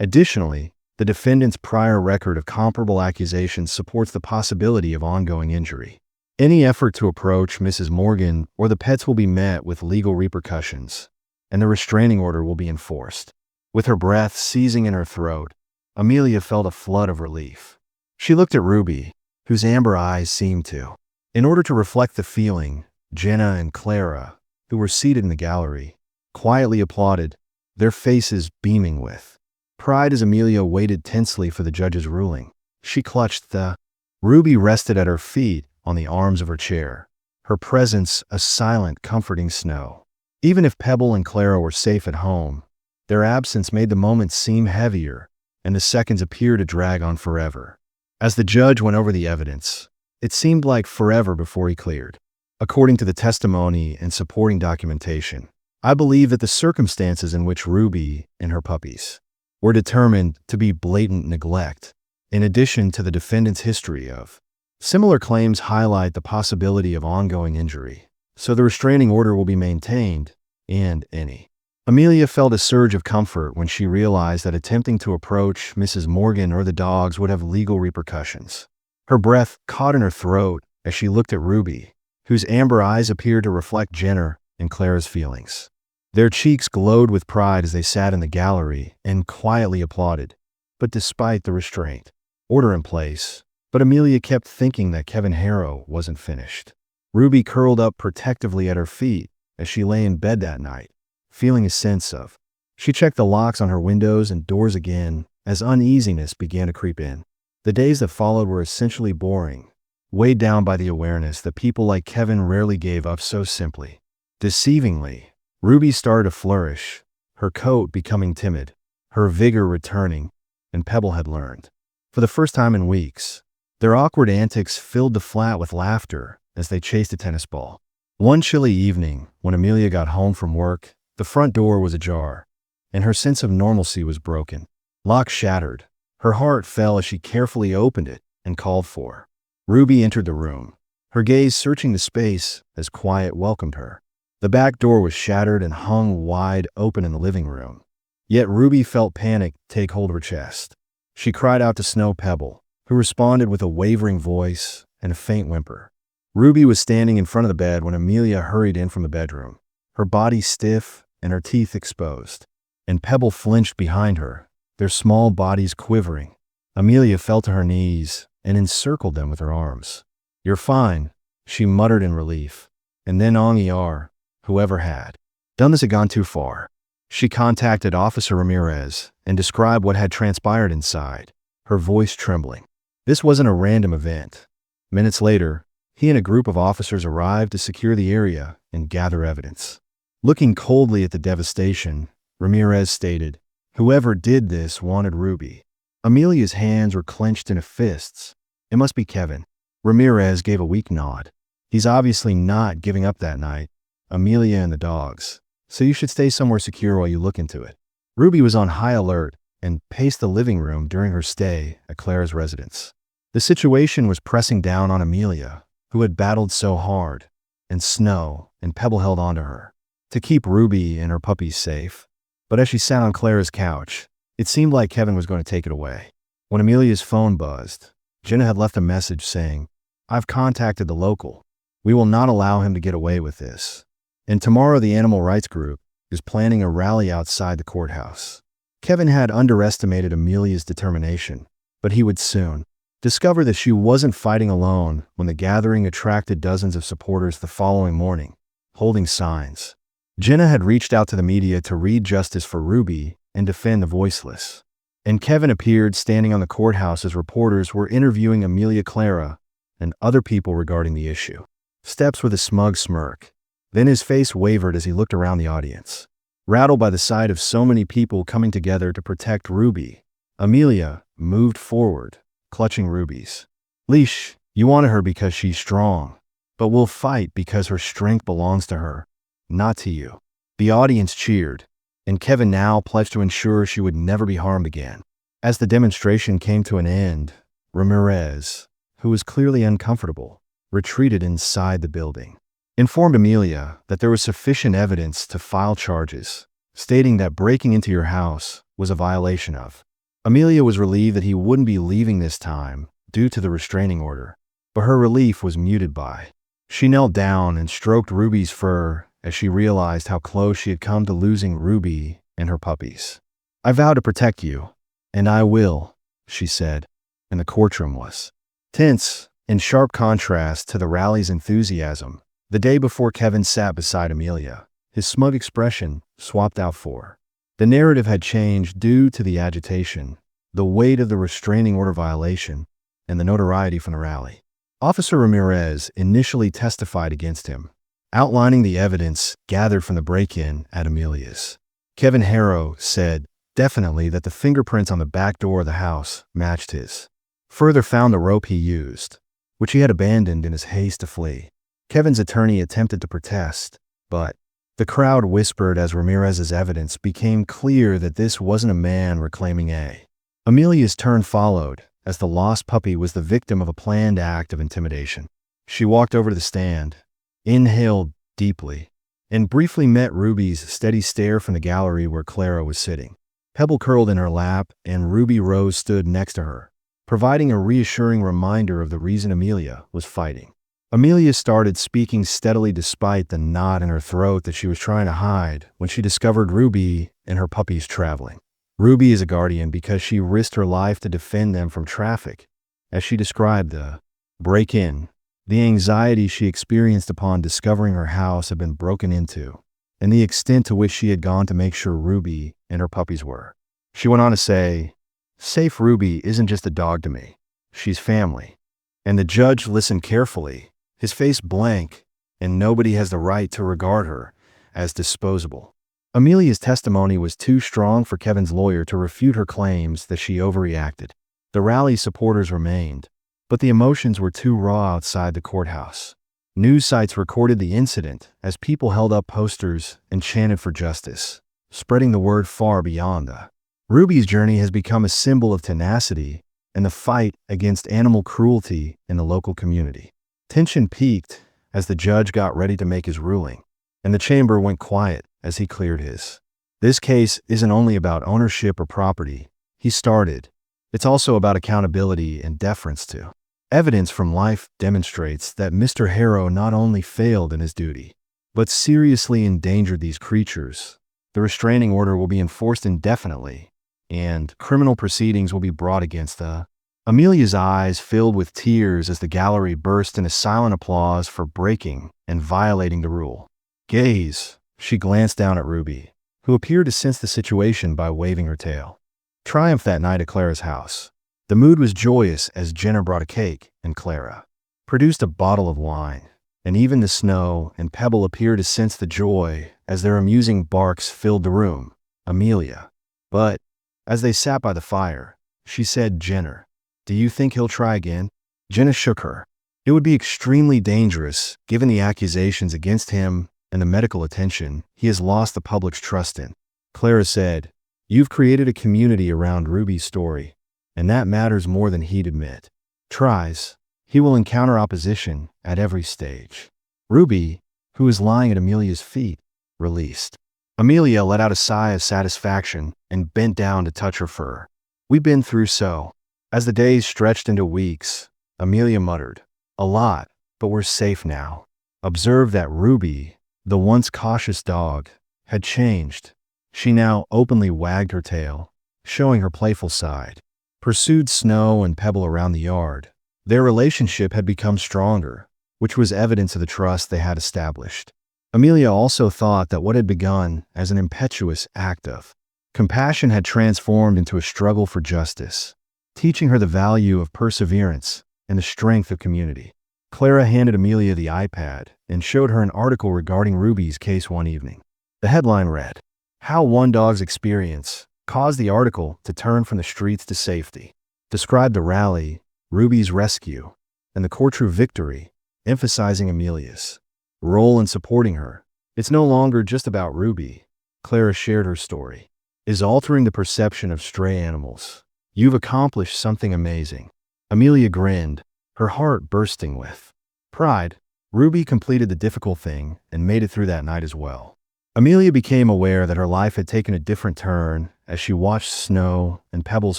Speaker 1: Additionally, the defendant's prior record of comparable accusations supports the possibility of ongoing injury. Any effort to approach Mrs. Morgan or the pets will be met with legal repercussions, and the restraining order will be enforced. With her breath seizing in her throat, Amelia felt a flood of relief. She looked at Ruby, whose amber eyes seemed to. In order to reflect the feeling, Jenna and Clara, who were seated in the gallery, quietly applauded, their faces beaming with pride as Amelia waited tensely for the judge's ruling. She clutched the. Ruby rested at her feet on the arms of her chair, her presence a silent, comforting Snow. Even if Pebble and Clara were safe at home, their absence made the moment seem heavier, and the seconds appear to drag on forever. As the judge went over the evidence, it seemed like forever before he cleared. According to the testimony and supporting documentation, I believe that the circumstances in which Ruby and her puppies were determined to be blatant neglect, in addition to the defendant's history of similar claims, highlight the possibility of ongoing injury, so the restraining order will be maintained, and any. Amelia felt a surge of comfort when she realized that attempting to approach Mrs. Morgan or the dogs would have legal repercussions. Her breath caught in her throat as she looked at Ruby, whose amber eyes appeared to reflect Jenna and Clara's feelings. Their cheeks glowed with pride as they sat in the gallery and quietly applauded. But despite the restraint order in place, Amelia kept thinking that Kevin Harrow wasn't finished. Ruby curled up protectively at her feet as she lay in bed that night, feeling a sense of. She checked the locks on her windows and doors again as uneasiness began to creep in. The days that followed were essentially boring, weighed down by the awareness that people like Kevin rarely gave up so simply. Deceivingly, Ruby started to flourish, her coat becoming timid, her vigor returning, and Pebble had learned. For the first time in weeks, their awkward antics filled the flat with laughter as they chased a tennis ball. One chilly evening, when Amelia got home from work, the front door was ajar, and her sense of normalcy was broken. Lock shattered, her heart fell as she carefully opened it and called for. Ruby entered the room, her gaze searching the space as quiet welcomed her. The back door was shattered and hung wide open in the living room. Yet Ruby felt panic take hold of her chest. She cried out to Snow Pebble, who responded with a wavering voice and a faint whimper. Ruby was standing in front of the bed when Amelia hurried in from the bedroom, her body stiff and her teeth exposed. And Pebble flinched behind her, their small bodies quivering. Amelia fell to her knees and encircled them with her arms. "You're fine," she muttered in relief. And then Ongiar, whoever had done this, had gone too far. She contacted Officer Ramirez and described what had transpired inside. her voice trembling. This wasn't a random event. Minutes later, he and a group of officers arrived to secure the area and gather evidence. Looking coldly at the devastation, Ramirez stated, "Whoever did this wanted Ruby." Amelia's hands were clenched into fists. "It must be Kevin." Ramirez gave a weak nod. "He's obviously not giving up that night. Amelia and the dogs. So you should stay somewhere secure while you look into it." Ruby was on high alert and paced the living room during her stay at Clara's residence. The situation was pressing down on Amelia, who had battled so hard, and Snow and Pebble held onto her to keep Ruby and her puppies safe. But as she sat on Clara's couch, it seemed like Kevin was going to take it away. When Amelia's phone buzzed, Jenna had left a message saying, "I've contacted the local. We will not allow him to get away with this." And tomorrow the animal rights group is planning a rally outside the courthouse. Kevin had underestimated Amelia's determination, but he would soon discover that she wasn't fighting alone when the gathering attracted dozens of supporters the following morning, holding signs. Jenna had reached out to the media to read justice for Ruby and defend the voiceless. And Kevin appeared standing on the courthouse as reporters were interviewing Amelia Clara and other people regarding the issue. Steps with a smug smirk. Then his face wavered as he looked around the audience. Rattled by the sight of so many people coming together to protect Ruby, Amelia moved forward, clutching Ruby's leash. "You wanted her because she's strong, but we'll fight because her strength belongs to her, not to you." The audience cheered, and Kevin now pledged to ensure she would never be harmed again. As the demonstration came to an end, Ramirez, who was clearly uncomfortable, retreated inside the building, informed Amelia that there was sufficient evidence to file charges, stating that breaking into your house was a violation of. Amelia was relieved that he wouldn't be leaving this time due to the restraining order, but her relief was muted by. She knelt down and stroked Ruby's fur as she realized how close she had come to losing Ruby and her puppies. "I vow to protect you, and I will," she said, and the courtroom was tense, in sharp contrast to the rally's enthusiasm. The day before Kevin sat beside Amelia, his smug expression swapped out for. The narrative had changed due to the agitation, the weight of the restraining order violation, and the notoriety from the rally. Officer Ramirez initially testified against him, outlining the evidence gathered from the break-in at Amelia's. Kevin Harrow said definitely that the fingerprints on the back door of the house matched his. Further found the rope he used, which he had abandoned in his haste to flee. Kevin's attorney attempted to protest, but the crowd whispered as Ramirez's evidence became clear that this wasn't a man reclaiming A. Amelia's turn followed, as the lost puppy was the victim of a planned act of intimidation. She walked over to the stand, inhaled deeply, and briefly met Ruby's steady stare from the gallery where Clara was sitting. Pebble curled in her lap, and Ruby Rose stood next to her, providing a reassuring reminder of the reason Amelia was fighting. Amelia started speaking steadily despite the knot in her throat that she was trying to hide when she discovered Ruby and her puppies traveling. Ruby is a guardian because she risked her life to defend them from traffic. As she described the break-in, the anxiety she experienced upon discovering her house had been broken into, and the extent to which she had gone to make sure Ruby and her puppies were. She went on to say, "Safe Ruby isn't just a dog to me. She's family." And the judge listened carefully, his face blank, and nobody has the right to regard her as disposable. Amelia's testimony was too strong for Kevin's lawyer to refute her claims that she overreacted. The rally's supporters remained, but the emotions were too raw outside the courthouse. News sites recorded the incident as people held up posters and chanted for justice, spreading the word far beyond the. Ruby's journey has become a symbol of tenacity and the fight against animal cruelty in the local community. Tension peaked as the judge got ready to make his ruling, and the chamber went quiet as he cleared his. "This case isn't only about ownership or property," he started. "It's also about accountability and deference to. Evidence from life demonstrates that Mr. Harrow not only failed in his duty, but seriously endangered these creatures. The restraining order will be enforced indefinitely, and criminal proceedings will be brought against the." Amelia's eyes filled with tears as the gallery burst into silent applause for breaking and violating the rule. "Gaze," she glanced down at Ruby, who appeared to sense the situation by waving her tail. Triumph that night at Clara's house. The mood was joyous as Jenner brought a cake and Clara produced a bottle of wine, and even the Snow and Pebble appeared to sense the joy as their amusing barks filled the room. Amelia. But, as they sat by the fire, she said, Jenner, do you think he'll try again? Jenna shook her. It would be extremely dangerous, given the accusations against him and the medical attention he has lost the public's trust in. Clara said, you've created a community around Ruby's story, and that matters more than he'd admit. Tries, he will encounter opposition at every stage. Ruby, who was lying at Amelia's feet, released. Amelia let out a sigh of satisfaction and bent down to touch her fur. We've been through so. As the days stretched into weeks, Amelia muttered, a lot, but we're safe now. Observed that Ruby, the once cautious dog, had changed. She now openly wagged her tail, showing her playful side. Pursued Snow and Pebble around the yard. Their relationship had become stronger, which was evidence of the trust they had established. Amelia also thought that what had begun as an impetuous act of compassion had transformed into a struggle for justice, teaching her the value of perseverance and the strength of community. Clara handed Amelia the iPad and showed her an article regarding Ruby's case one evening. The headline read, How One Dog's Experience Caused the Article to Turn from the Streets to Safety. Described the rally, Ruby's rescue, and the courtroom victory, emphasizing Amelia's role in supporting her. It's no longer just about Ruby. Clara shared her story. Is altering the perception of stray animals. You've accomplished something amazing. Amelia grinned, her heart bursting with pride. Ruby completed the difficult thing and made it through that night as well. Amelia became aware that her life had taken a different turn as she watched Snow and Pebbles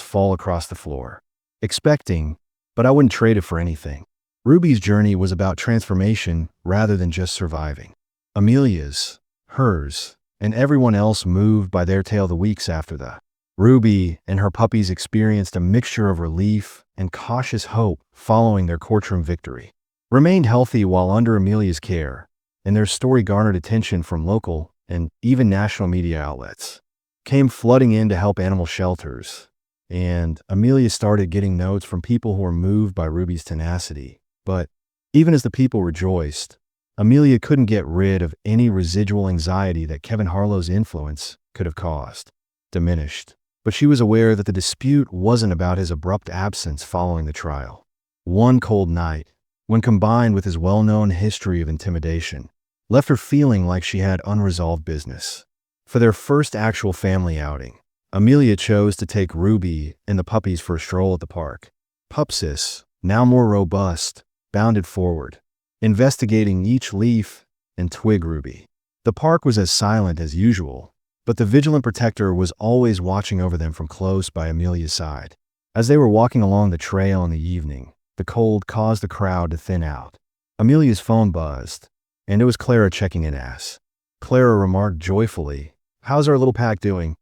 Speaker 1: fall across the floor. Expecting, but I wouldn't trade it for anything. Ruby's journey was about transformation rather than just surviving. Amelia's, hers, and everyone else moved by their tale the weeks after that. Ruby and her puppies experienced a mixture of relief and cautious hope following their courtroom victory. Remained healthy while under Amelia's care, and their story garnered attention from local and even national media outlets. Came flooding in to help animal shelters, and Amelia started getting notes from people who were moved by Ruby's tenacity. But even as the people rejoiced, Amelia couldn't get rid of any residual anxiety that Kevin Harlow's influence could have caused. Diminished, but she was aware that the dispute wasn't about his abrupt absence following the trial. One cold night, when combined with his well-known history of intimidation, left her feeling like she had unresolved business. For their first actual family outing, Amelia chose to take Ruby and the puppies for a stroll at the park. Pupsis, now more robust, bounded forward, investigating each leaf and twig Ruby. The park was as silent as usual, but the vigilant protector was always watching over them from close by Amelia's side. As they were walking along the trail in the evening, the cold caused the crowd to thin out. Amelia's phone buzzed, and it was Clara checking in as. Clara remarked joyfully, "How's our little pack doing?"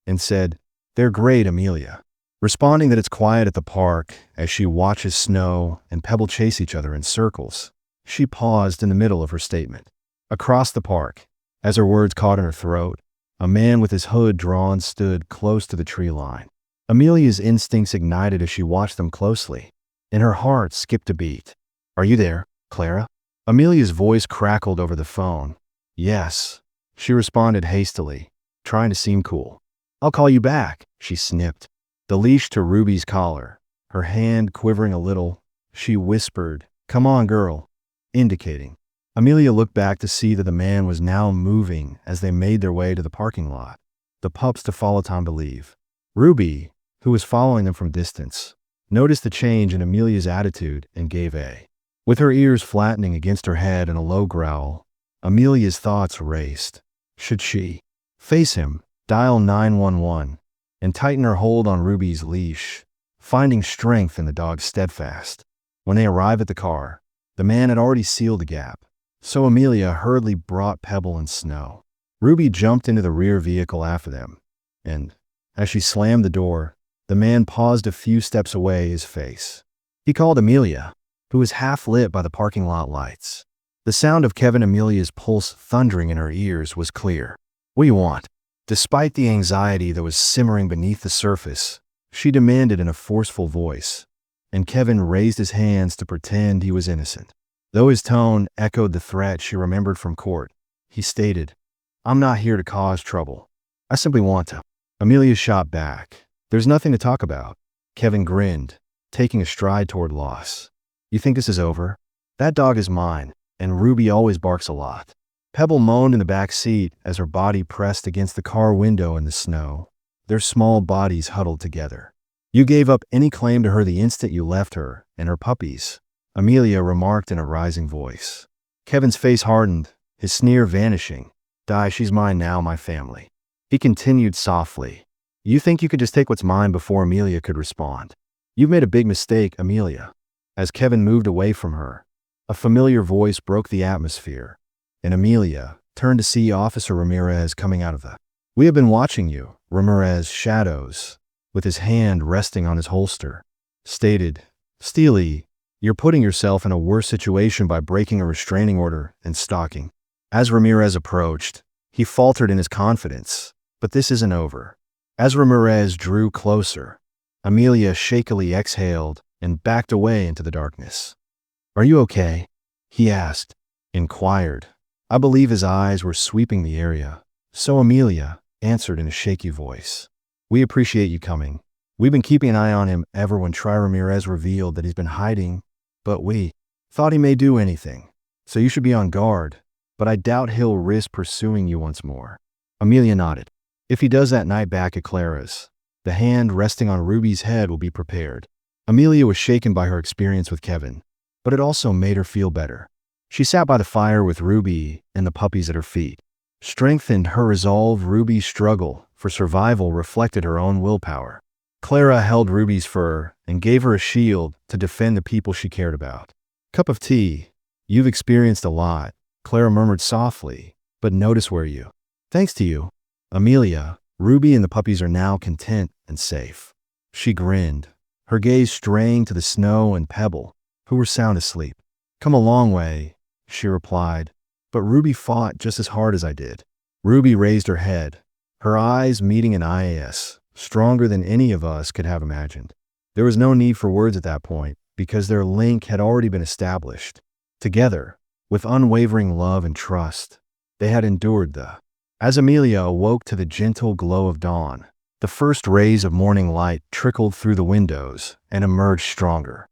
Speaker 1: and said, "They're great, Amelia," responding that it's quiet at the park as she watches Snow and Pebble chase each other in circles. She paused in the middle of her statement. Across the park, as her words caught in her throat, a man with his hood drawn stood close to the tree line. Amelia's instincts ignited as she watched them closely, and her heart skipped a beat. "Are you there, Clara?" Amelia's voice crackled over the phone. "Yes," she responded hastily, trying to seem cool. "I'll call you back," she snipped. The leash to Ruby's collar, her hand quivering a little, she whispered, "Come on, girl," indicating. Amelia looked back to see that the man was now moving as they made their way to the parking lot, the pups to follow Tom to leave. Ruby, who was following them from distance, noticed the change in Amelia's attitude and gave a. With her ears flattening against her head in a low growl, Amelia's thoughts raced. Should she face him, dial 911, and tighten her hold on Ruby's leash, finding strength in the dog's steadfast? When they arrived at the car, the man had already sealed the gap, so Amelia hurriedly brought Pebble and Snow. Ruby jumped into the rear vehicle after them, and, as she slammed the door, the man paused a few steps away, his face. He called Amelia, who was half lit by the parking lot lights. The sound of Kevin Amelia's pulse thundering in her ears was clear. "What do you want?" Despite the anxiety that was simmering beneath the surface, she demanded in a forceful voice, and Kevin raised his hands to pretend he was innocent. Though his tone echoed the threat she remembered from court, he stated, "I'm not here to cause trouble. I simply want to." Amelia shot back, "There's nothing to talk about." Kevin grinned, taking a stride toward Loss. "You think this is over? That dog is mine, and Ruby always barks a lot." Pebble moaned in the back seat as her body pressed against the car window in the snow, their small bodies huddled together. "You gave up any claim to her the instant you left her and her puppies," Amelia remarked in a rising voice. Kevin's face hardened, his sneer vanishing. "Die, she's mine now, my family." He continued softly, "You think you could just take what's mine?" Before Amelia could respond. "You've made a big mistake, Amelia." As Kevin moved away from her, a familiar voice broke the atmosphere, and Amelia turned to see Officer Ramirez coming out of the. "We have been watching you," Ramirez, shadows, with his hand resting on his holster, stated. "Steely, you're putting yourself in a worse situation by breaking a restraining order and stalking." As Ramirez approached, he faltered in his confidence, "But this isn't over." As Ramirez drew closer, Amelia shakily exhaled and backed away into the darkness. "Are you okay?" he asked, inquired. I believe his eyes were sweeping the area, so Amelia answered in a shaky voice. "We appreciate you coming. We've been keeping an eye on him ever when Tri Ramirez revealed that he's been hiding, but we thought he may do anything, so you should be on guard, but I doubt he'll risk pursuing you once more." Amelia nodded. "If he does that night back at Clara's, the hand resting on Ruby's head will be prepared." Amelia was shaken by her experience with Kevin, but it also made her feel better. She sat by the fire with Ruby and the puppies at her feet. Strengthened her resolve, Ruby's struggle for survival reflected her own willpower. Clara held Ruby's fur and gave her a shield to defend the people she cared about. "Cup of tea. You've experienced a lot," Clara murmured softly, "but notice where you." "Thanks to you, Amelia, Ruby and the puppies are now content and safe." She grinned, her gaze straying to the snow and Pebble, who were sound asleep. "Come a long way," she replied, "but Ruby fought just as hard as I did." Ruby raised her head, her eyes meeting an IAS, stronger than any of us could have imagined. There was no need for words at that point, because their link had already been established. Together, with unwavering love and trust, they had endured the. As Amelia awoke to the gentle glow of dawn, the first rays of morning light trickled through the windows and emerged stronger.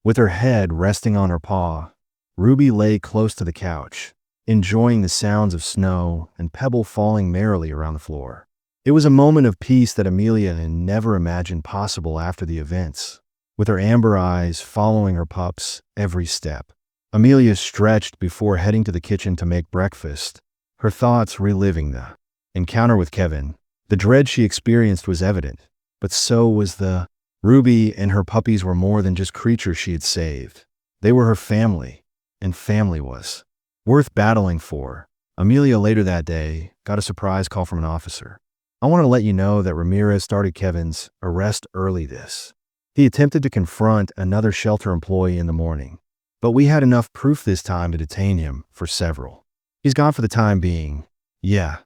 Speaker 1: With her head resting on her paw, Ruby lay close to the couch, enjoying the sounds of snow and Pebble falling merrily around the floor. It was a moment of peace that Amelia had never imagined possible after the events, with her amber eyes following her pup's every step. Amelia stretched before heading to the kitchen to make breakfast, her thoughts reliving the encounter with Kevin. The dread she experienced was evident, but so was the. Ruby and her puppies were more than just creatures she had saved. They were her family, and family was worth battling for. Amelia later that day got a surprise call from an officer. "I want to let you know that Ramirez started Kevin's arrest early this. He attempted to confront another shelter employee in the morning, but we had enough proof this time to detain him for several. He's gone for the time being." "Yeah."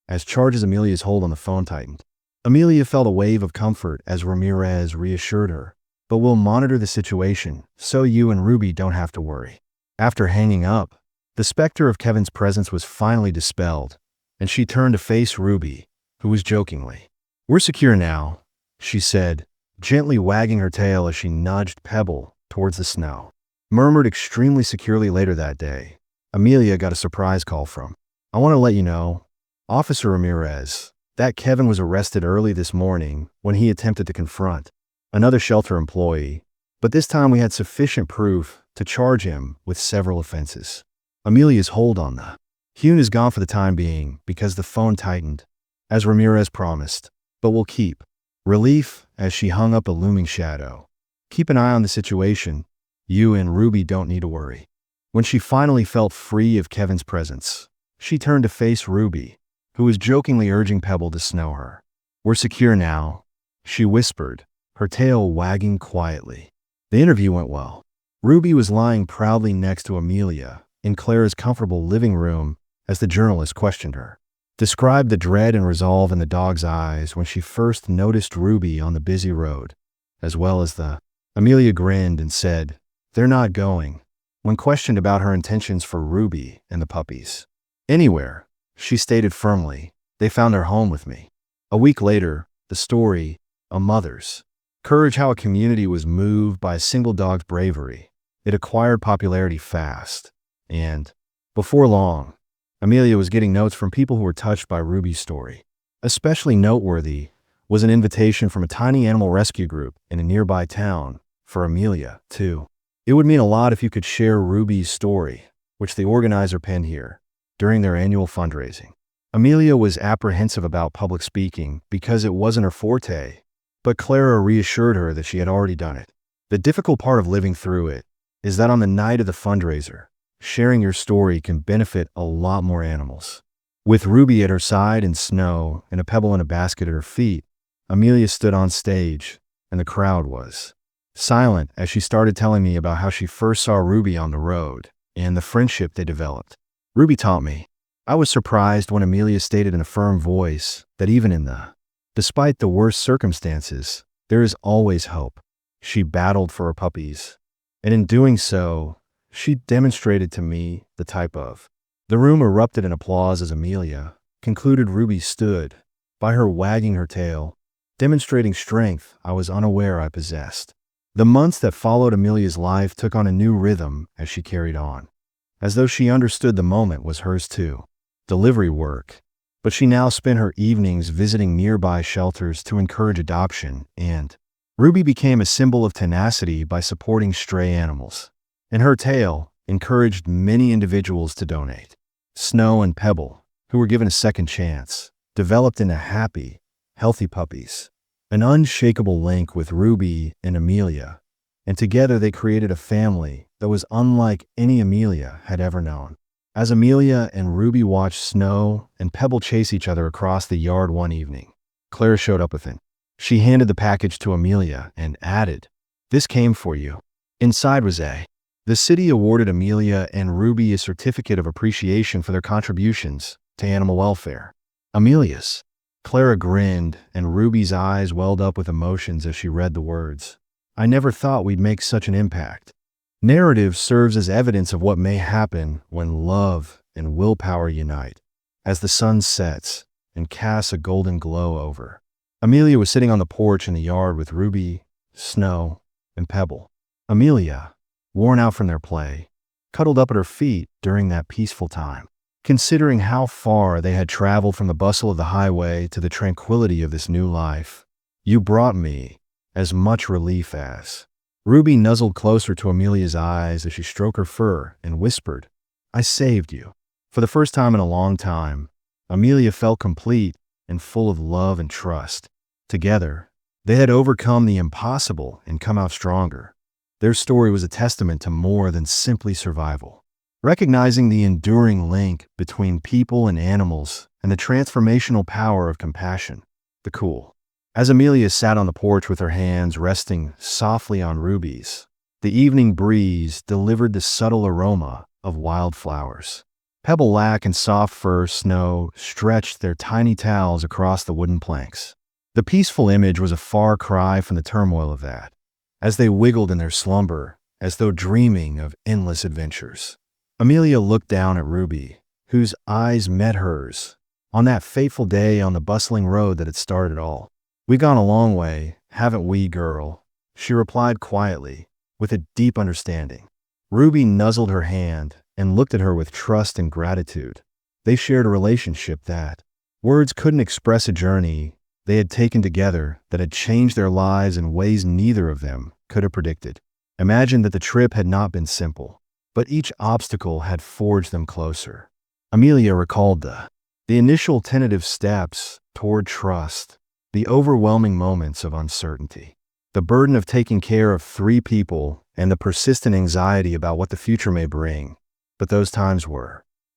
Speaker 1: As charges Amelia's hold on the phone tightened, Amelia felt a wave of comfort as Ramirez reassured her, "But we'll monitor the situation so you and Ruby don't have to worry." After hanging up, the specter of Kevin's presence was finally dispelled, and she turned to face Ruby, who was jokingly. "We're secure now," she said, gently wagging her tail as she nudged Pebble towards the snow. Murmured extremely securely later that day, Amelia got a surprise call from. "I want to let you know, Officer Ramirez, that Kevin was arrested early this morning when he attempted to confront another shelter employee, but this time we had sufficient proof to charge him with several offenses." Amelia's hold on the Hune is gone for the time being because the phone tightened, as Ramirez promised, "but we'll keep." Relief as she hung up a looming shadow. "Keep an eye on the situation. You and Ruby don't need to worry." When she finally felt free of Kevin's presence, she turned to face Ruby, who was jokingly urging Pebble to snow her. "We're secure now," she whispered, her tail wagging quietly. The interview went well. Ruby was lying proudly next to Amelia in Clara's comfortable living room as the journalist questioned her. described the dread and resolve in the dog's eyes when she first noticed Ruby on the busy road, as well as the Amelia grinned and said, "They're not going," when questioned about her intentions for Ruby and the puppies. "Anywhere," she stated firmly. "They found their home with me." A week later, the story, A Mother's Courage, how a community was moved by a single dog's bravery. It acquired popularity fast, and, before long, Amelia was getting notes from people who were touched by Ruby's story. Especially noteworthy was an invitation from a tiny animal rescue group in a nearby town for Amelia, too. It would mean a lot if you could share Ruby's story, which the organizer penned here, during their annual fundraising. Amelia was apprehensive about public speaking because it wasn't her forte, but Clara reassured her that she had already done it. The difficult part of living through it is that on the night of the fundraiser, sharing your story can benefit a lot more animals. With Ruby at her side and Snow and a pebble in a basket at her feet, Amelia stood on stage, and the crowd was silent as she started telling me about how she first saw Ruby on the road and the friendship they developed. "Ruby taught me." I was surprised when Amelia stated in a firm voice that despite the worst circumstances, there is always hope. She battled for her puppies, and in doing so, she demonstrated to me the type of. The room erupted in applause as Amelia concluded Ruby stood, by her wagging her tail, demonstrating strength I was unaware I possessed. The months that followed Amelia's life took on a new rhythm as she carried on, as though she understood the moment was hers too. Delivery work, but she now spent her evenings visiting nearby shelters to encourage adoption, and Ruby became a symbol of tenacity by supporting stray animals. And her tale encouraged many individuals to donate. Snow and Pebble, who were given a second chance, developed into happy, healthy puppies, an unshakable link with Ruby and Amelia, and together they created a family that was unlike any Amelia had ever known. As Amelia and Ruby watched Snow and Pebble chase each other across the yard one evening, Clara showed up with it. She handed the package to Amelia and added, "This came for you." Inside was The city awarded Amelia and Ruby a certificate of appreciation for their contributions to animal welfare. Amelia's. Clara grinned, and Ruby's eyes welled up with emotions as she read the words. "I never thought we'd make such an impact." Narrative serves as evidence of what may happen when love and willpower unite. As the sun sets and casts a golden glow over, Amelia was sitting on the porch in the yard with Ruby, Snow, and Pebble. Amelia, worn out from their play, cuddled up at her feet during that peaceful time. Considering how far they had traveled from the bustle of the highway to the tranquility of this new life, you brought me as much relief as. Ruby nuzzled closer to Amelia's eyes as she stroked her fur and whispered, "I saved you." For the first time in a long time, Amelia felt complete and full of love and trust. Together, they had overcome the impossible and come out stronger. Their story was a testament to more than simply survival. Recognizing the enduring link between people and animals and the transformational power of compassion, the cool. As Amelia sat on the porch with her hands resting softly on Ruby's, the evening breeze delivered the subtle aroma of wildflowers. Pebble Lack and Soft Fur Snow stretched their tiny towels across the wooden planks. The peaceful image was a far cry from the turmoil of that, as they wiggled in their slumber, as though dreaming of endless adventures. Amelia looked down at Ruby, whose eyes met hers, on that fateful day on the bustling road that had started all. "We've gone a long way, haven't we, girl?" she replied quietly, with a deep understanding. Ruby nuzzled her hand and looked at her with trust and gratitude. They shared a relationship that words couldn't express, a journey they had taken together that had changed their lives in ways neither of them could have predicted. Imagine that the trip had not been simple, but each obstacle had forged them closer. Amelia recalled the initial tentative steps toward trust, the overwhelming moments of uncertainty, the burden of taking care of 3 people, and the persistent anxiety about what the future may bring. But those times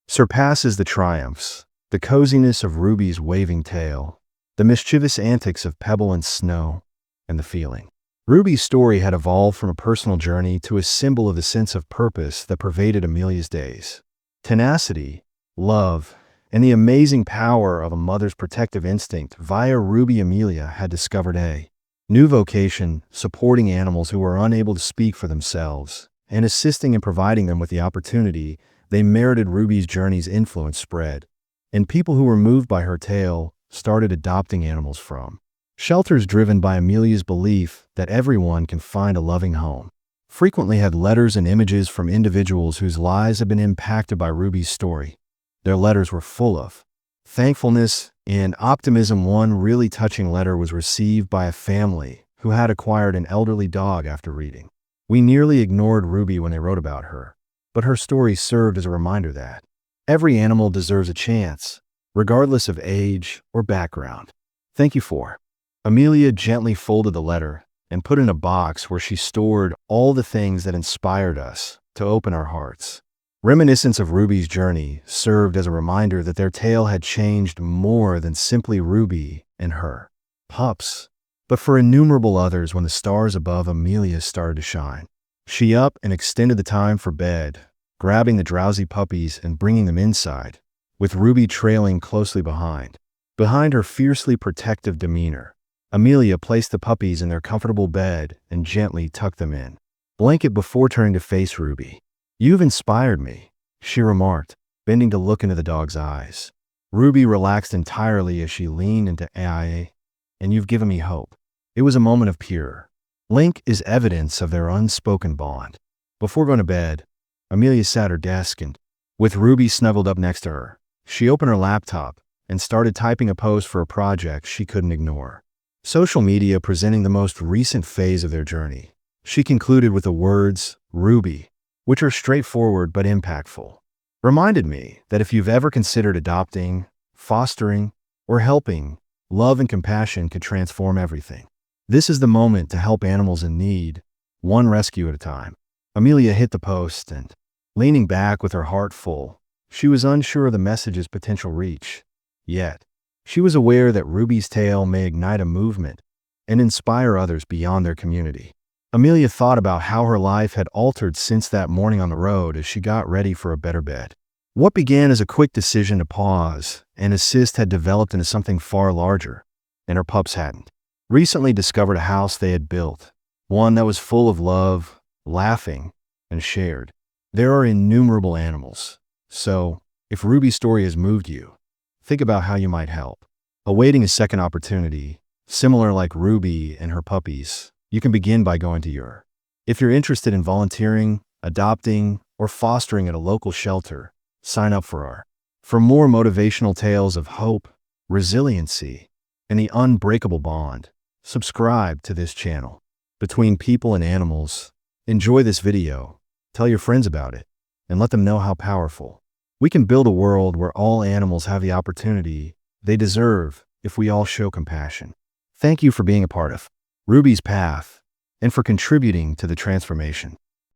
Speaker 1: surpasses the triumphs, the coziness of Ruby's waving tail, the mischievous antics of Pebble and Snow, and the feeling. Ruby's story had evolved from a personal journey to a symbol of the sense of purpose that pervaded Amelia's days. Tenacity, love, and the amazing power of a mother's protective instinct via Ruby, Amelia had discovered a new vocation, supporting animals who were unable to speak for themselves and assisting and providing them with the opportunity they merited. Ruby's journey's influence spread, and people who were moved by her tale started adopting animals from shelters, driven by Amelia's belief that everyone can find a loving home. Frequently had letters and images from individuals whose lives had been impacted by Ruby's story. Their letters were full of thankfulness and optimism. One really touching letter was received by a family who had acquired an elderly dog after reading. We nearly ignored Ruby when they wrote about her, but her story served as a reminder that every animal deserves a chance, regardless of age or background. Thank you for. Amelia gently folded the letter and put it in a box where she stored all the things that inspired us to open our hearts. Reminiscence of Ruby's journey served as a reminder that their tale had changed more than simply Ruby and her pups, but for innumerable others. When the stars above Amelia started to shine, she up and extended the time for bed, grabbing the drowsy puppies and bringing them inside, with Ruby trailing closely behind. Behind her fiercely protective demeanor, Amelia placed the puppies in their comfortable bed and gently tucked them in blanket before turning to face Ruby. "You've inspired me," she remarked, bending to look into the dog's eyes. Ruby relaxed entirely as she leaned into AIA. "And you've given me hope." It was a moment of pure link is evidence of their unspoken bond. Before going to bed, Amelia sat at her desk and, with Ruby snuggled up next to her, she opened her laptop and started typing a post for a project she couldn't ignore. Social media presenting the most recent phase of their journey. She concluded with the words, "Ruby," which are straightforward but impactful, reminded me that if you've ever considered adopting, fostering, or helping, love and compassion could transform everything. This is the moment to help animals in need, one rescue at a time. Amelia hit the post and, leaning back with her heart full, she was unsure of the message's potential reach. Yet, she was aware that Ruby's tale may ignite a movement and inspire others beyond their community. Amelia thought about how her life had altered since that morning on the road as she got ready for a better bed. What began as a quick decision to pause and assist had developed into something far larger, and her pups hadn't. Recently discovered a house they had built, one that was full of love, laughing, and shared. There are innumerable animals, so if Ruby's story has moved you, think about how you might help. Awaiting a second opportunity, similar like Ruby and her puppies, you can begin by going to your. If you're interested in volunteering, adopting, or fostering at a local shelter, sign up for our. For more motivational tales of hope, resiliency, and the unbreakable bond, subscribe to this channel. Between people and animals, enjoy this video, tell your friends about it, and let them know how powerful. We can build a world where all animals have the opportunity they deserve if we all show compassion. Thank you for being a part of Ruby's path and for contributing to the transformation.